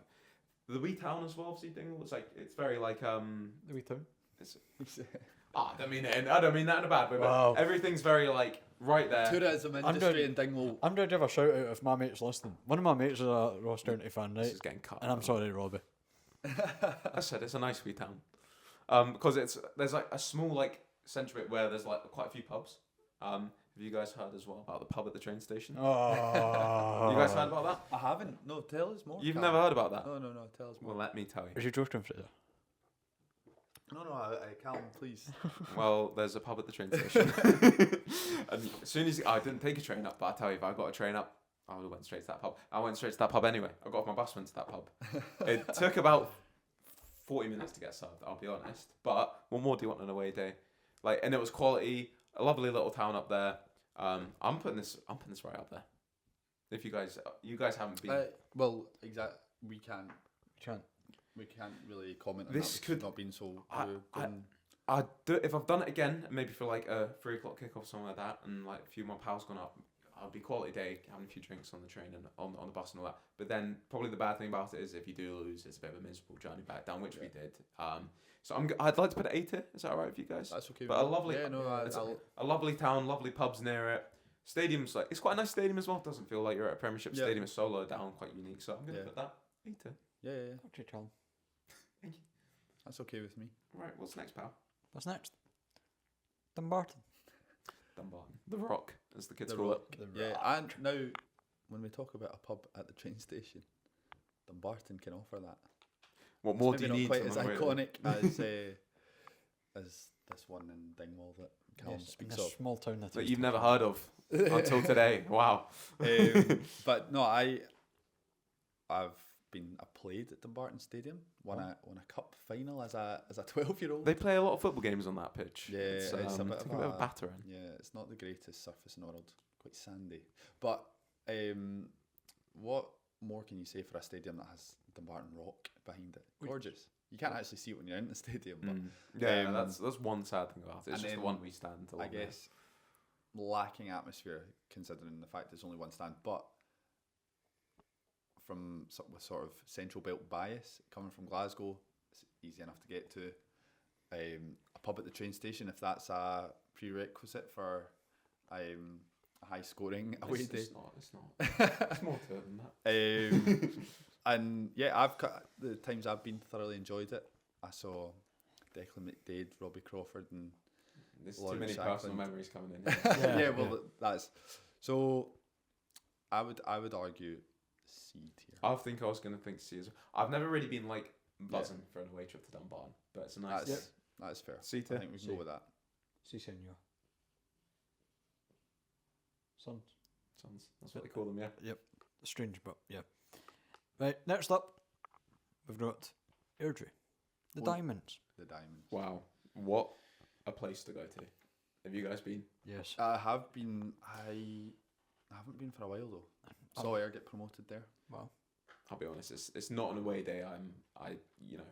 A: The wee town as well, obviously, Dingle. It's like it's very like
C: The wee town.
A: I don't mean that in a bad way, but
C: Wow.
A: everything's very like right there.
B: Tourism
C: I'm
B: industry
C: doing-
B: in Dingwall.
C: I'm going to give a shout out if my mate's listening. One of my mates is a Ross County fan,
A: This
C: right?
A: is getting cut.
C: And I'm sorry, Robbie.
A: I said it's a nice wee town. Because there's like a small like central bit where there's like quite a few pubs. Have you guys heard as well about the pub at the train station?
C: Oh.
A: You guys heard about that?
B: I haven't. No, tell us more.
A: You've
B: Callum.
A: never heard about that?
B: No, tell us more.
A: Well, let me tell you.
C: Is you joking, Fraser?
B: No, Callum, please.
A: Well, there's a pub at the train station. And as soon as I didn't take a train up, but I tell you, if I got a train up, I would have went straight to that pub. I went straight to that pub anyway. I got off my bus, went to that pub. It took about 40 minutes to get served, I'll be honest. But what more do you want on an away day? Like, and it was quality, a lovely little town up there. I'm putting this right up there. If you guys haven't been,
B: Well, exactly. We can't really comment on
A: This
B: that.
A: could-
B: Not been so.
A: I'd do if I've done it again, maybe for like a 3 o'clock kickoff, something like that, and like a few more pals gone up. I'll be quality day, having a few drinks on the train and on the bus and all that. But then probably the bad thing about it is if you do lose, it's a bit of a miserable journey back down, which we did. So I'd like to put it 8 here. Is that alright with you guys?
B: That's okay.
A: But a lovely,
B: it's
A: a lovely town, lovely pubs near it. Stadium's like it's quite a nice stadium as well. Doesn't feel like you're at a Premiership stadium. It's so low down, quite unique. So I'm gonna put that 8 here.
B: yeah.
C: Okay, Callum.
A: Thank you.
B: That's okay with me.
A: Right, what's next, pal?
C: What's next? Dumbarton.
A: Dumbarton. The Rock, as the kids
B: The
A: call
B: Rock.
A: it.
B: Yeah, and now when we talk about a pub at the train station, Dumbarton can offer that.
A: What more
B: It's
A: do you
B: maybe
A: need?
B: not quite as
A: from the way
B: iconic as this one in Dingwall that Callum
C: Yes, in
B: speaks
C: a
B: of.
C: small town that
A: that
C: is
A: you've never
C: Dumbarton.
A: heard of until today. Wow.
B: But no, I've played at Dumbarton Stadium. Won a cup final as a 12-year-old.
A: They play a lot of football games on that pitch.
B: Yeah,
A: it's
B: a bit of a
A: battering.
B: Yeah, it's not the greatest surface in the world. Quite sandy. But what more can you say for a stadium that has Dumbarton Rock behind it? Gorgeous. You can't actually see it when you're in the stadium, but
A: Yeah, that's one sad thing about it. It's
B: and
A: just the
B: then
A: one we stand.
B: I guess lacking atmosphere considering the fact there's only one stand. But with sort of central belt bias coming from Glasgow, it's easy enough to get to. A pub at the train station, if that's a prerequisite for a high scoring away day.
A: It's not. It's more to it than that.
B: And yeah, the times I've been thoroughly enjoyed it. I saw Declan McDade, Robbie Crawford, and
A: There's too
B: Lawrence
A: many
B: Shackland.
A: personal memories coming in.
C: Yeah.
B: yeah, well, that's so. I would argue C tier.
A: I think I was going to think C as well. I've never really been like buzzing for an away trip to Dumbarton, but it's a nice.
B: That's fair.
A: C
B: I
A: tier.
B: think we can
C: C.
B: go with that.
C: Si, senor. Sons.
A: Sons. That's what they call them. Yeah.
C: Strange, but yeah. Right, next up, we've got Airdrie. The
B: Oh.
C: Diamonds.
B: The Diamonds.
A: Wow. What a place to go to. Have you guys been?
C: Yes.
B: I have been. I haven't been for a while though. Saw Ayr get promoted there.
C: Well,
A: I'll be honest, it's not an away day. I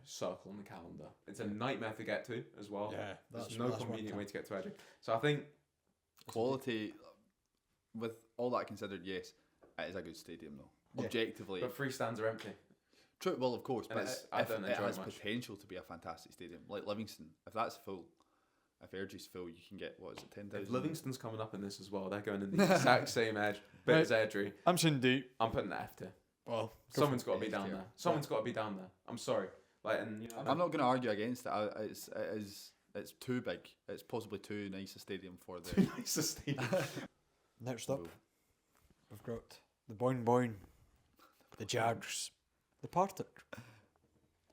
A: circle on the calendar. It's a nightmare to get to as well.
C: yeah,
A: There's no convenient way to get to Edinburgh. So I think
B: Quality, with all that considered, yes, it is a good stadium though.
C: Yeah.
B: Objectively,
A: but free stands are empty.
B: true. Well, of course,
A: And
B: but
A: I
B: if
A: don't
B: it
A: enjoy
B: has
A: it much.
B: potential to be a fantastic stadium, like Livingston. If that's full, if Airdrie's full, you can get what is it, 10,000?
A: If Livingston's coming up in this as well, they're going in the exact same edge. Bit as Airdrie.
C: I'm saying D.
A: I'm putting the F tier.
C: Well,
A: Someone's got to be
B: F
A: down
B: tier.
A: there. Someone's got to be down there. I'm sorry. Like, and you know,
B: I'm not going to argue against it. It's too big. It's possibly too nice a stadium for the.
A: nice to stadium.
C: next up,
B: Ooh.
C: we've got the Boyne, the Jags, the Partick.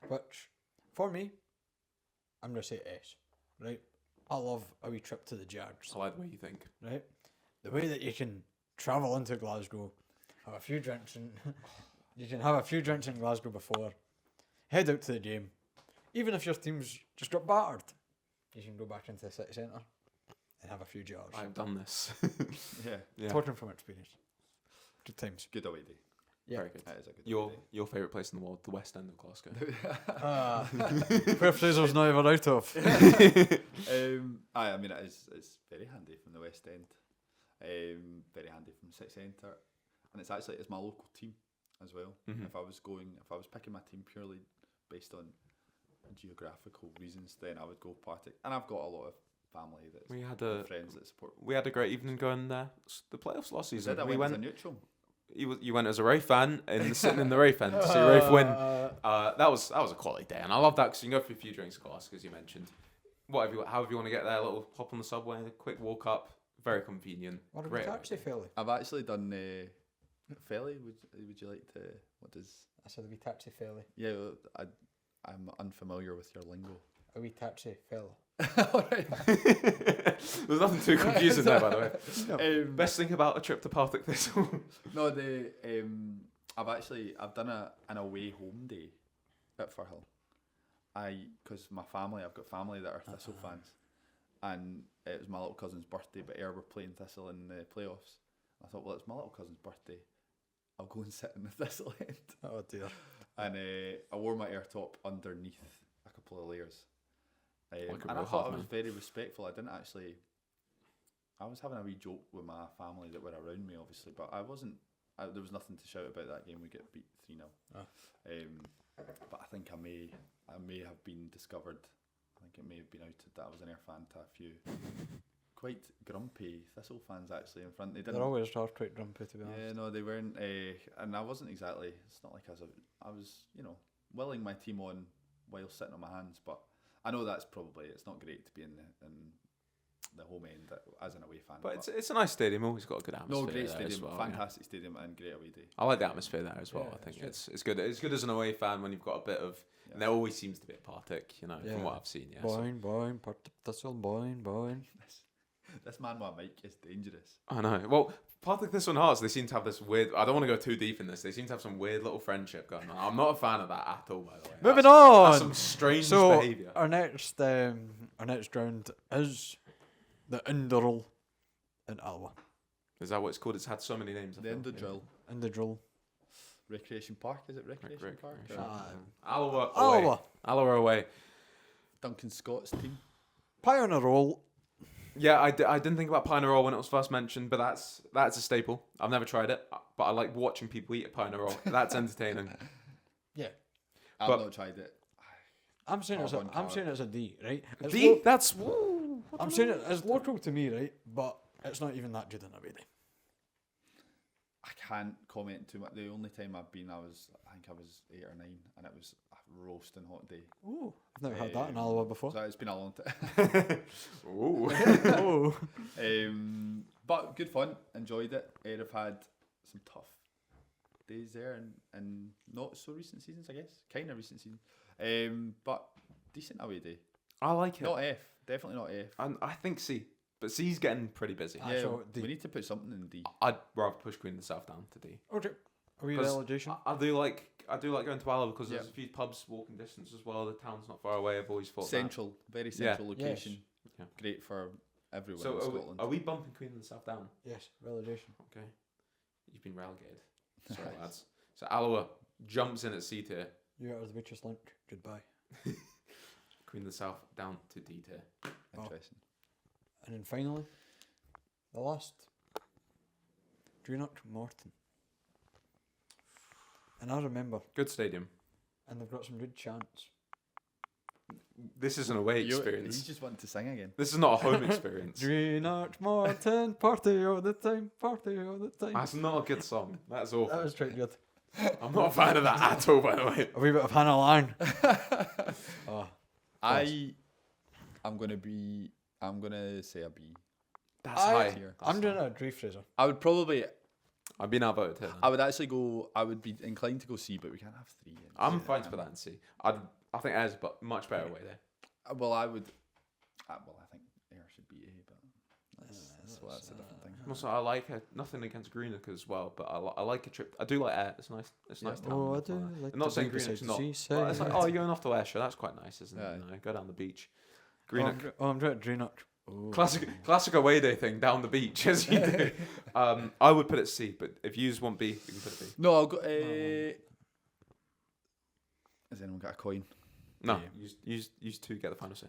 C: Which, for me, I'm going to say S. Right? I love a wee trip to the Jags.
A: I like the way you think.
C: Right? The way that you can travel into Glasgow, have a few drinks in, you can have a few drinks in Glasgow before, head out to the game. Even if your team's just got battered, you can go back into the city centre and have a few jars.
A: I've done this.
B: Yeah,
C: Talking from experience. Good times.
B: good away day.
C: Yeah.
A: Very good.
B: That is a good
A: Your
B: away
A: your favourite place in the world, the West End of Glasgow.
C: Where Fraser's not even out of.
B: day. I mean, it's very handy from the West End. Very handy from city centre, and it's my local team as well.
A: Mhm.
B: If I was picking my team purely based on geographical reasons, then I would go Partick. And I've got a lot of family that's
A: We had
B: and
A: a
B: friends that support.
A: we had a great evening going there. The playoffs last season.
B: Did I
A: We
B: went as a
A: went.
B: neutral?
A: You went as a Rafe fan and sitting in the Rafe end to see Rafe win. That was a quality day, and I love that because you can go for a few drinks at Glasgow, as you mentioned. however you want to get there, a little hop on the subway, a quick walk up, very convenient.
C: What a
A: Great
C: taxi
A: idea.
C: felly.
B: I've actually done Felly. Would you like to? What does?
C: I said a wee taxi felly.
B: Yeah, I'm unfamiliar with your lingo.
C: A wee taxi fella.
B: Alright.
A: There's nothing too confusing there, by the way.
C: No.
A: Best thing about a trip to Partick Thistle.
B: No, I've done an away home day at Firhill. Because I've got family that are Thistle fans, and it was my little cousin's birthday, but Ayr were playing Thistle in the playoffs. I thought, well, it's my little cousin's birthday, I'll go and sit in the Thistle end.
C: Oh dear.
B: And I wore my Ayr top underneath a couple of layers.
A: Like a
B: And I
A: real
B: thought
A: hard
B: I was
A: man.
B: very respectful. I was having a wee joke with my family that were around me, obviously, but there was nothing to shout about that game. We get beat 3-0.
C: Oh.
B: But I think I may have been discovered. I think it may have been outed that I was an Ayr fan to a few quite grumpy Thistle fans actually in front.
C: They're always quite grumpy, to be honest.
B: Yeah, no, they weren't. And I wasn't exactly. It's not like I was, willing my team on while sitting on my hands. But I know it's not great to be in the home end as an away fan.
A: But it's a nice stadium. Always got a good atmosphere.
B: no, great
A: there as
B: stadium,
A: well,
B: fantastic stadium, and great away day.
A: I like the atmosphere there as well.
C: Yeah,
A: I think
C: that's
A: it's good. It's good as an away fan when you've got a bit of.
B: Yeah.
A: And there always seems to be a Partick,
C: Yeah.
A: from what I've seen. Yeah. So-
C: Boing, Partick Thistle, boing.
B: This man with a mic is dangerous.
A: I know. Well, Partick Thistle and Hearts, they seem to have this weird. I don't want to go too deep in this. They seem to have some weird little friendship going on. I'm not a fan of that at all, by the way.
C: Moving
A: That's
C: on.
A: some strange
C: So
A: behaviour.
C: our next round is the Indurl in Alwa.
A: Is that what it's called? It's had so many names. I
B: The
A: feel.
B: end of drill.
C: Indurl.
B: Recreation Park, is it Recreation Park?
A: Recreation.
B: Or
A: Alloa away.
C: Alwa.
A: Alloa away.
B: Duncan Scott's team.
C: Pie on a roll.
A: Yeah, I didn't think about pie in a roll when it was first mentioned, but that's a staple. I've never tried it, but I like watching people eat a pie in a roll. That's entertaining.
C: Yeah.
B: I've
A: But-
B: not tried it.
C: I'm saying it's
B: Carbon
C: a D, right? It's
A: D, that's woo.
C: I'm saying it's local to me, right? But it's not even that good in a way.
B: I can't comment too much. The only time I've been, I think I was 8 or 9, and it was a roasting hot day.
C: Oh, I've never had that in Alwa before.
B: So it's been a long time.
A: Ooh.
C: Oh.
B: But good fun. Enjoyed it. I've had some tough days there, and not so recent seasons, I guess. Kind of recent seasons. But decent away day.
A: I like it.
B: Not F. Definitely not F.
A: And I think C, but C's getting pretty busy.
C: Ah,
B: Yeah,
C: so D.
B: we need to put something in D.
A: I'd rather push Queen of the South down to D.
C: Okay. Are we
A: 'Cause
C: relegation?
A: I do like going to Alloa because there's
B: Yeah.
A: a few pubs walking distance as well. The town's not far away. I've always thought
B: Central, very central
C: Yes.
B: location.
A: Yeah.
B: Great for everyone
A: that.
B: in
A: So
B: Scotland.
A: are we bumping Queen of the South down?
C: Yes, relegation.
A: Okay. You've been relegated. Sorry, lads. So Alloa jumps in at C tier.
C: You out of the waitress lunch. Goodbye.
A: Queen of the South down to D tier.
B: Interesting.
C: And then finally, the last. Greenock Morton. And I remember,
A: Good stadium.
C: and they've got some good chants.
A: This is an away
B: You
A: experience.
B: just want to sing again.
A: This is not a home experience.
C: Greenock Morton, party all the time, party all the time.
A: That's not a good song. That's
C: That
A: awful.
C: was quite good.
A: I'm not a fan of that at all, by the way.
C: A wee bit of Hannah Lang. Oh,
B: I'm gonna say a B.
A: That's
C: I-
A: high.
B: Tier.
C: I'm doing a Dre Fraser.
B: I would probably.
A: I've been outvoted here.
B: I would actually go. I would be inclined to go C, but we can't have 3.
A: I'm fine to put that in C. I think Ayers, but much better away there.
B: Well, I would. Well, I think Ayr should be A, but that's a different thing.
A: Also, I like nothing against Greenock as well, but I like a trip. I do like Ayr. It's nice. It's nice. Town.
C: Oh, I do like
A: I'm not
C: to
A: saying
C: be beside
A: Greenock's
C: the
A: not.
C: seaside.
A: But it's like, oh, you're going off to Ayrshire. That's quite nice, isn't
B: Yeah.
A: it? You know, go down the beach.
C: Oh,
A: Greenock.
C: I'm doing Greenock. Oh.
A: Classic away day thing down the beach as you do. I would put it C, but if you just want B, you can put it B.
B: No, I'll go. Has anyone got a coin?
A: No,
C: B.
A: use two, get the final say.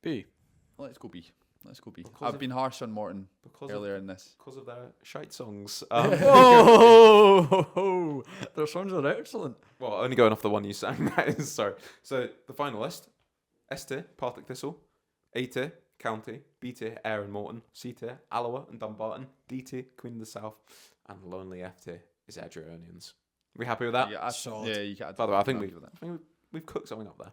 C: B.
B: Let's go B. Let's go B.
A: Because
B: I've
A: of-
B: been harsh on Morton
A: Because
B: earlier in this.
A: of their shite songs.
C: Oh, their songs are excellent.
A: Well, only going off the one you sang. That is sorry. So the finalist: S tier, Partick Thistle; A tier, County; B tier, Ayr and Morton; C tier, Alloa and Dumbarton; D tier, Queen of the South; and the lonely F tier is Edgeronians. We happy with that?
B: Yeah,
C: Solid.
B: you can't.
A: By the way, I think
B: argue with that.
A: we've cooked something up there.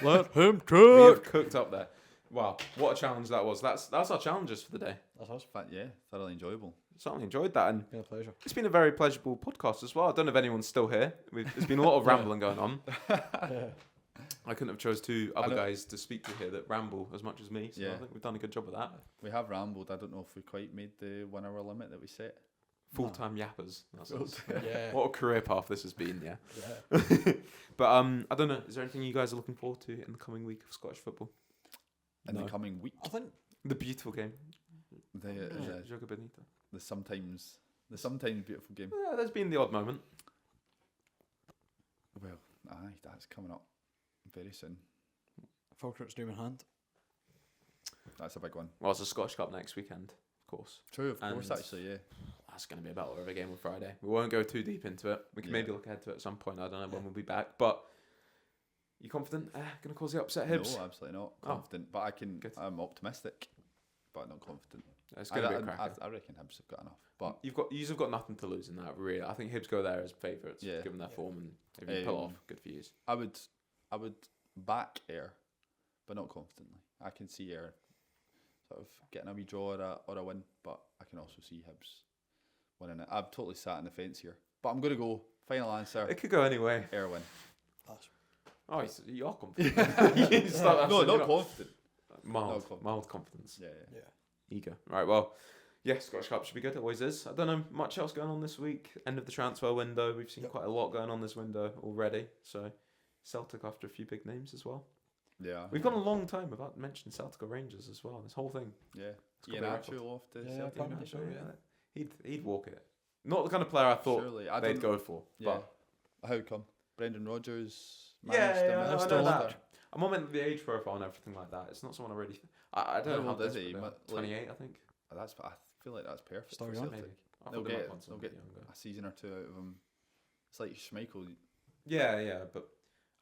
C: Let him
A: We have
C: cook.
A: cooked up there. Wow, what a challenge that was. That's our challenges for the day.
C: That's us.
B: But yeah, thoroughly enjoyable.
A: Certainly enjoyed that, and
C: Been a pleasure.
A: it's been a very pleasurable podcast as well. I don't know if anyone's still here. There's been a lot of rambling going on.
C: Yeah.
A: I couldn't have chose two
B: I
A: other
B: know-
A: guys to speak to here that ramble as much as me, so I
B: Yeah.
A: think we've done a good job of that.
B: We have rambled. I don't know if we quite made the 1 hour limit that we set.
A: Full-time yappers. That's us.
C: Yeah.
A: What a career path this has been, yeah.
C: Yeah.
A: But I don't know, is there anything you guys are looking forward to in the coming week of Scottish football?
B: In
A: No.
B: the coming week,
C: I think
A: The beautiful game.
B: the
A: Joga Bonita.
B: the sometimes beautiful game.
A: Yeah, there's been the odd moment.
B: Well, aye, that's coming up very soon.
C: Falkirk's dream in hand.
B: That's a big one.
A: Well, it's the Scottish Cup next weekend, of course.
B: True, of course,
A: And-
B: actually, yeah.
A: That's going to be a battle of a game on Friday. We won't go too deep into it. We can
B: Yeah.
A: maybe look ahead to it at some point. I don't know when we'll be back. But you confident? Going to cause the upset, Hibs?
B: No, absolutely not.
A: Oh.
B: Confident, but
A: Good.
B: I'm optimistic, but not confident.
A: It's going to be a cracker.
B: I reckon Hibs have got enough. But
A: You've got nothing to lose in that, really. I think Hibs go there as favourites,
B: Yeah.
A: given their form, and if you pull
B: Um,
A: off, good for you.
B: I would back Ayr, but not confidently. I can see Ayr sort of getting a wee draw or a win, but I can also see Hibs winning it. I've totally sat on the fence here, but I'm going to go final answer.
A: It could go anyway.
B: Ayr win.
C: That's
A: Oh, you're confident. You start
B: No,
A: answering,
B: not
A: you're
B: confident.
A: Mild,
B: confident.
A: mild confidence.
B: Yeah.
C: yeah.
A: Eager. Right, well, yeah, Scottish Cup should be good. It always is. I don't know much else going on this week. End of the transfer window. We've seen
C: Yep.
A: quite a lot going on this window already. So, Celtic after a few big names as well.
B: Yeah.
A: We've gone a long time without mentioning Celtic or Rangers as well. This whole thing.
B: Yeah.
A: It's got to
B: Ian
A: be a record.
B: Atchell off to
C: Yeah,
B: Celtic.
C: apparently so, yeah.
A: He'd walk it. Not the kind of player I thought
B: Surely. I
A: they'd
B: don't
A: go for.
B: Yeah.
A: But
B: How come? Brendan Rodgers
A: yeah,
B: managed
A: yeah,
B: him
A: I
B: and
A: know
B: still
A: that.
B: there.
A: I'm on the age profile and everything like that. It's not someone I really. I don't know
B: How
A: how
B: old is
A: desperate
B: he?
A: they are.
B: Like-
A: 28, I think.
B: I feel like that's perfect
C: Still
B: for
C: young.
B: Celtic.
A: Maybe. I
B: They'll
A: thought they might
B: get-
A: want
B: they'll
A: someone a
B: get-
A: bit younger.
B: A season or two out of him. It's like Schmeichel.
A: Yeah, but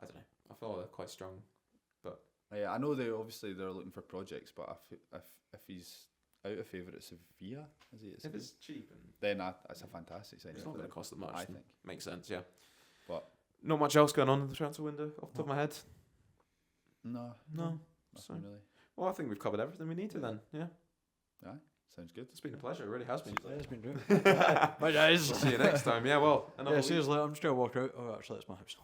A: I don't know. I feel they're quite strong.
B: Yeah, I know they're looking for projects, but if he's out of favour at Sevilla, is he? At
A: If
B: Sevilla?
A: it's cheap and
B: Then that's a fantastic signing.
A: it's not
B: for
A: going to
B: them,
A: cost them much,
B: I
A: then
B: think.
A: makes sense. Yeah.
B: But
A: Not much else going on in the transfer window off the top of my head.
B: no,
A: No.
B: nothing really.
A: Well, I think we've covered everything we need to then. Yeah.
B: Aye, sounds good.
A: It's been a pleasure. It really has been.
C: Yeah, it's been great. Bye, guys.
A: We'll see you next time. Yeah. Well. Another
C: Yeah, see
A: week.
C: you later. I'm just gonna walk out. Oh, actually, it's my house.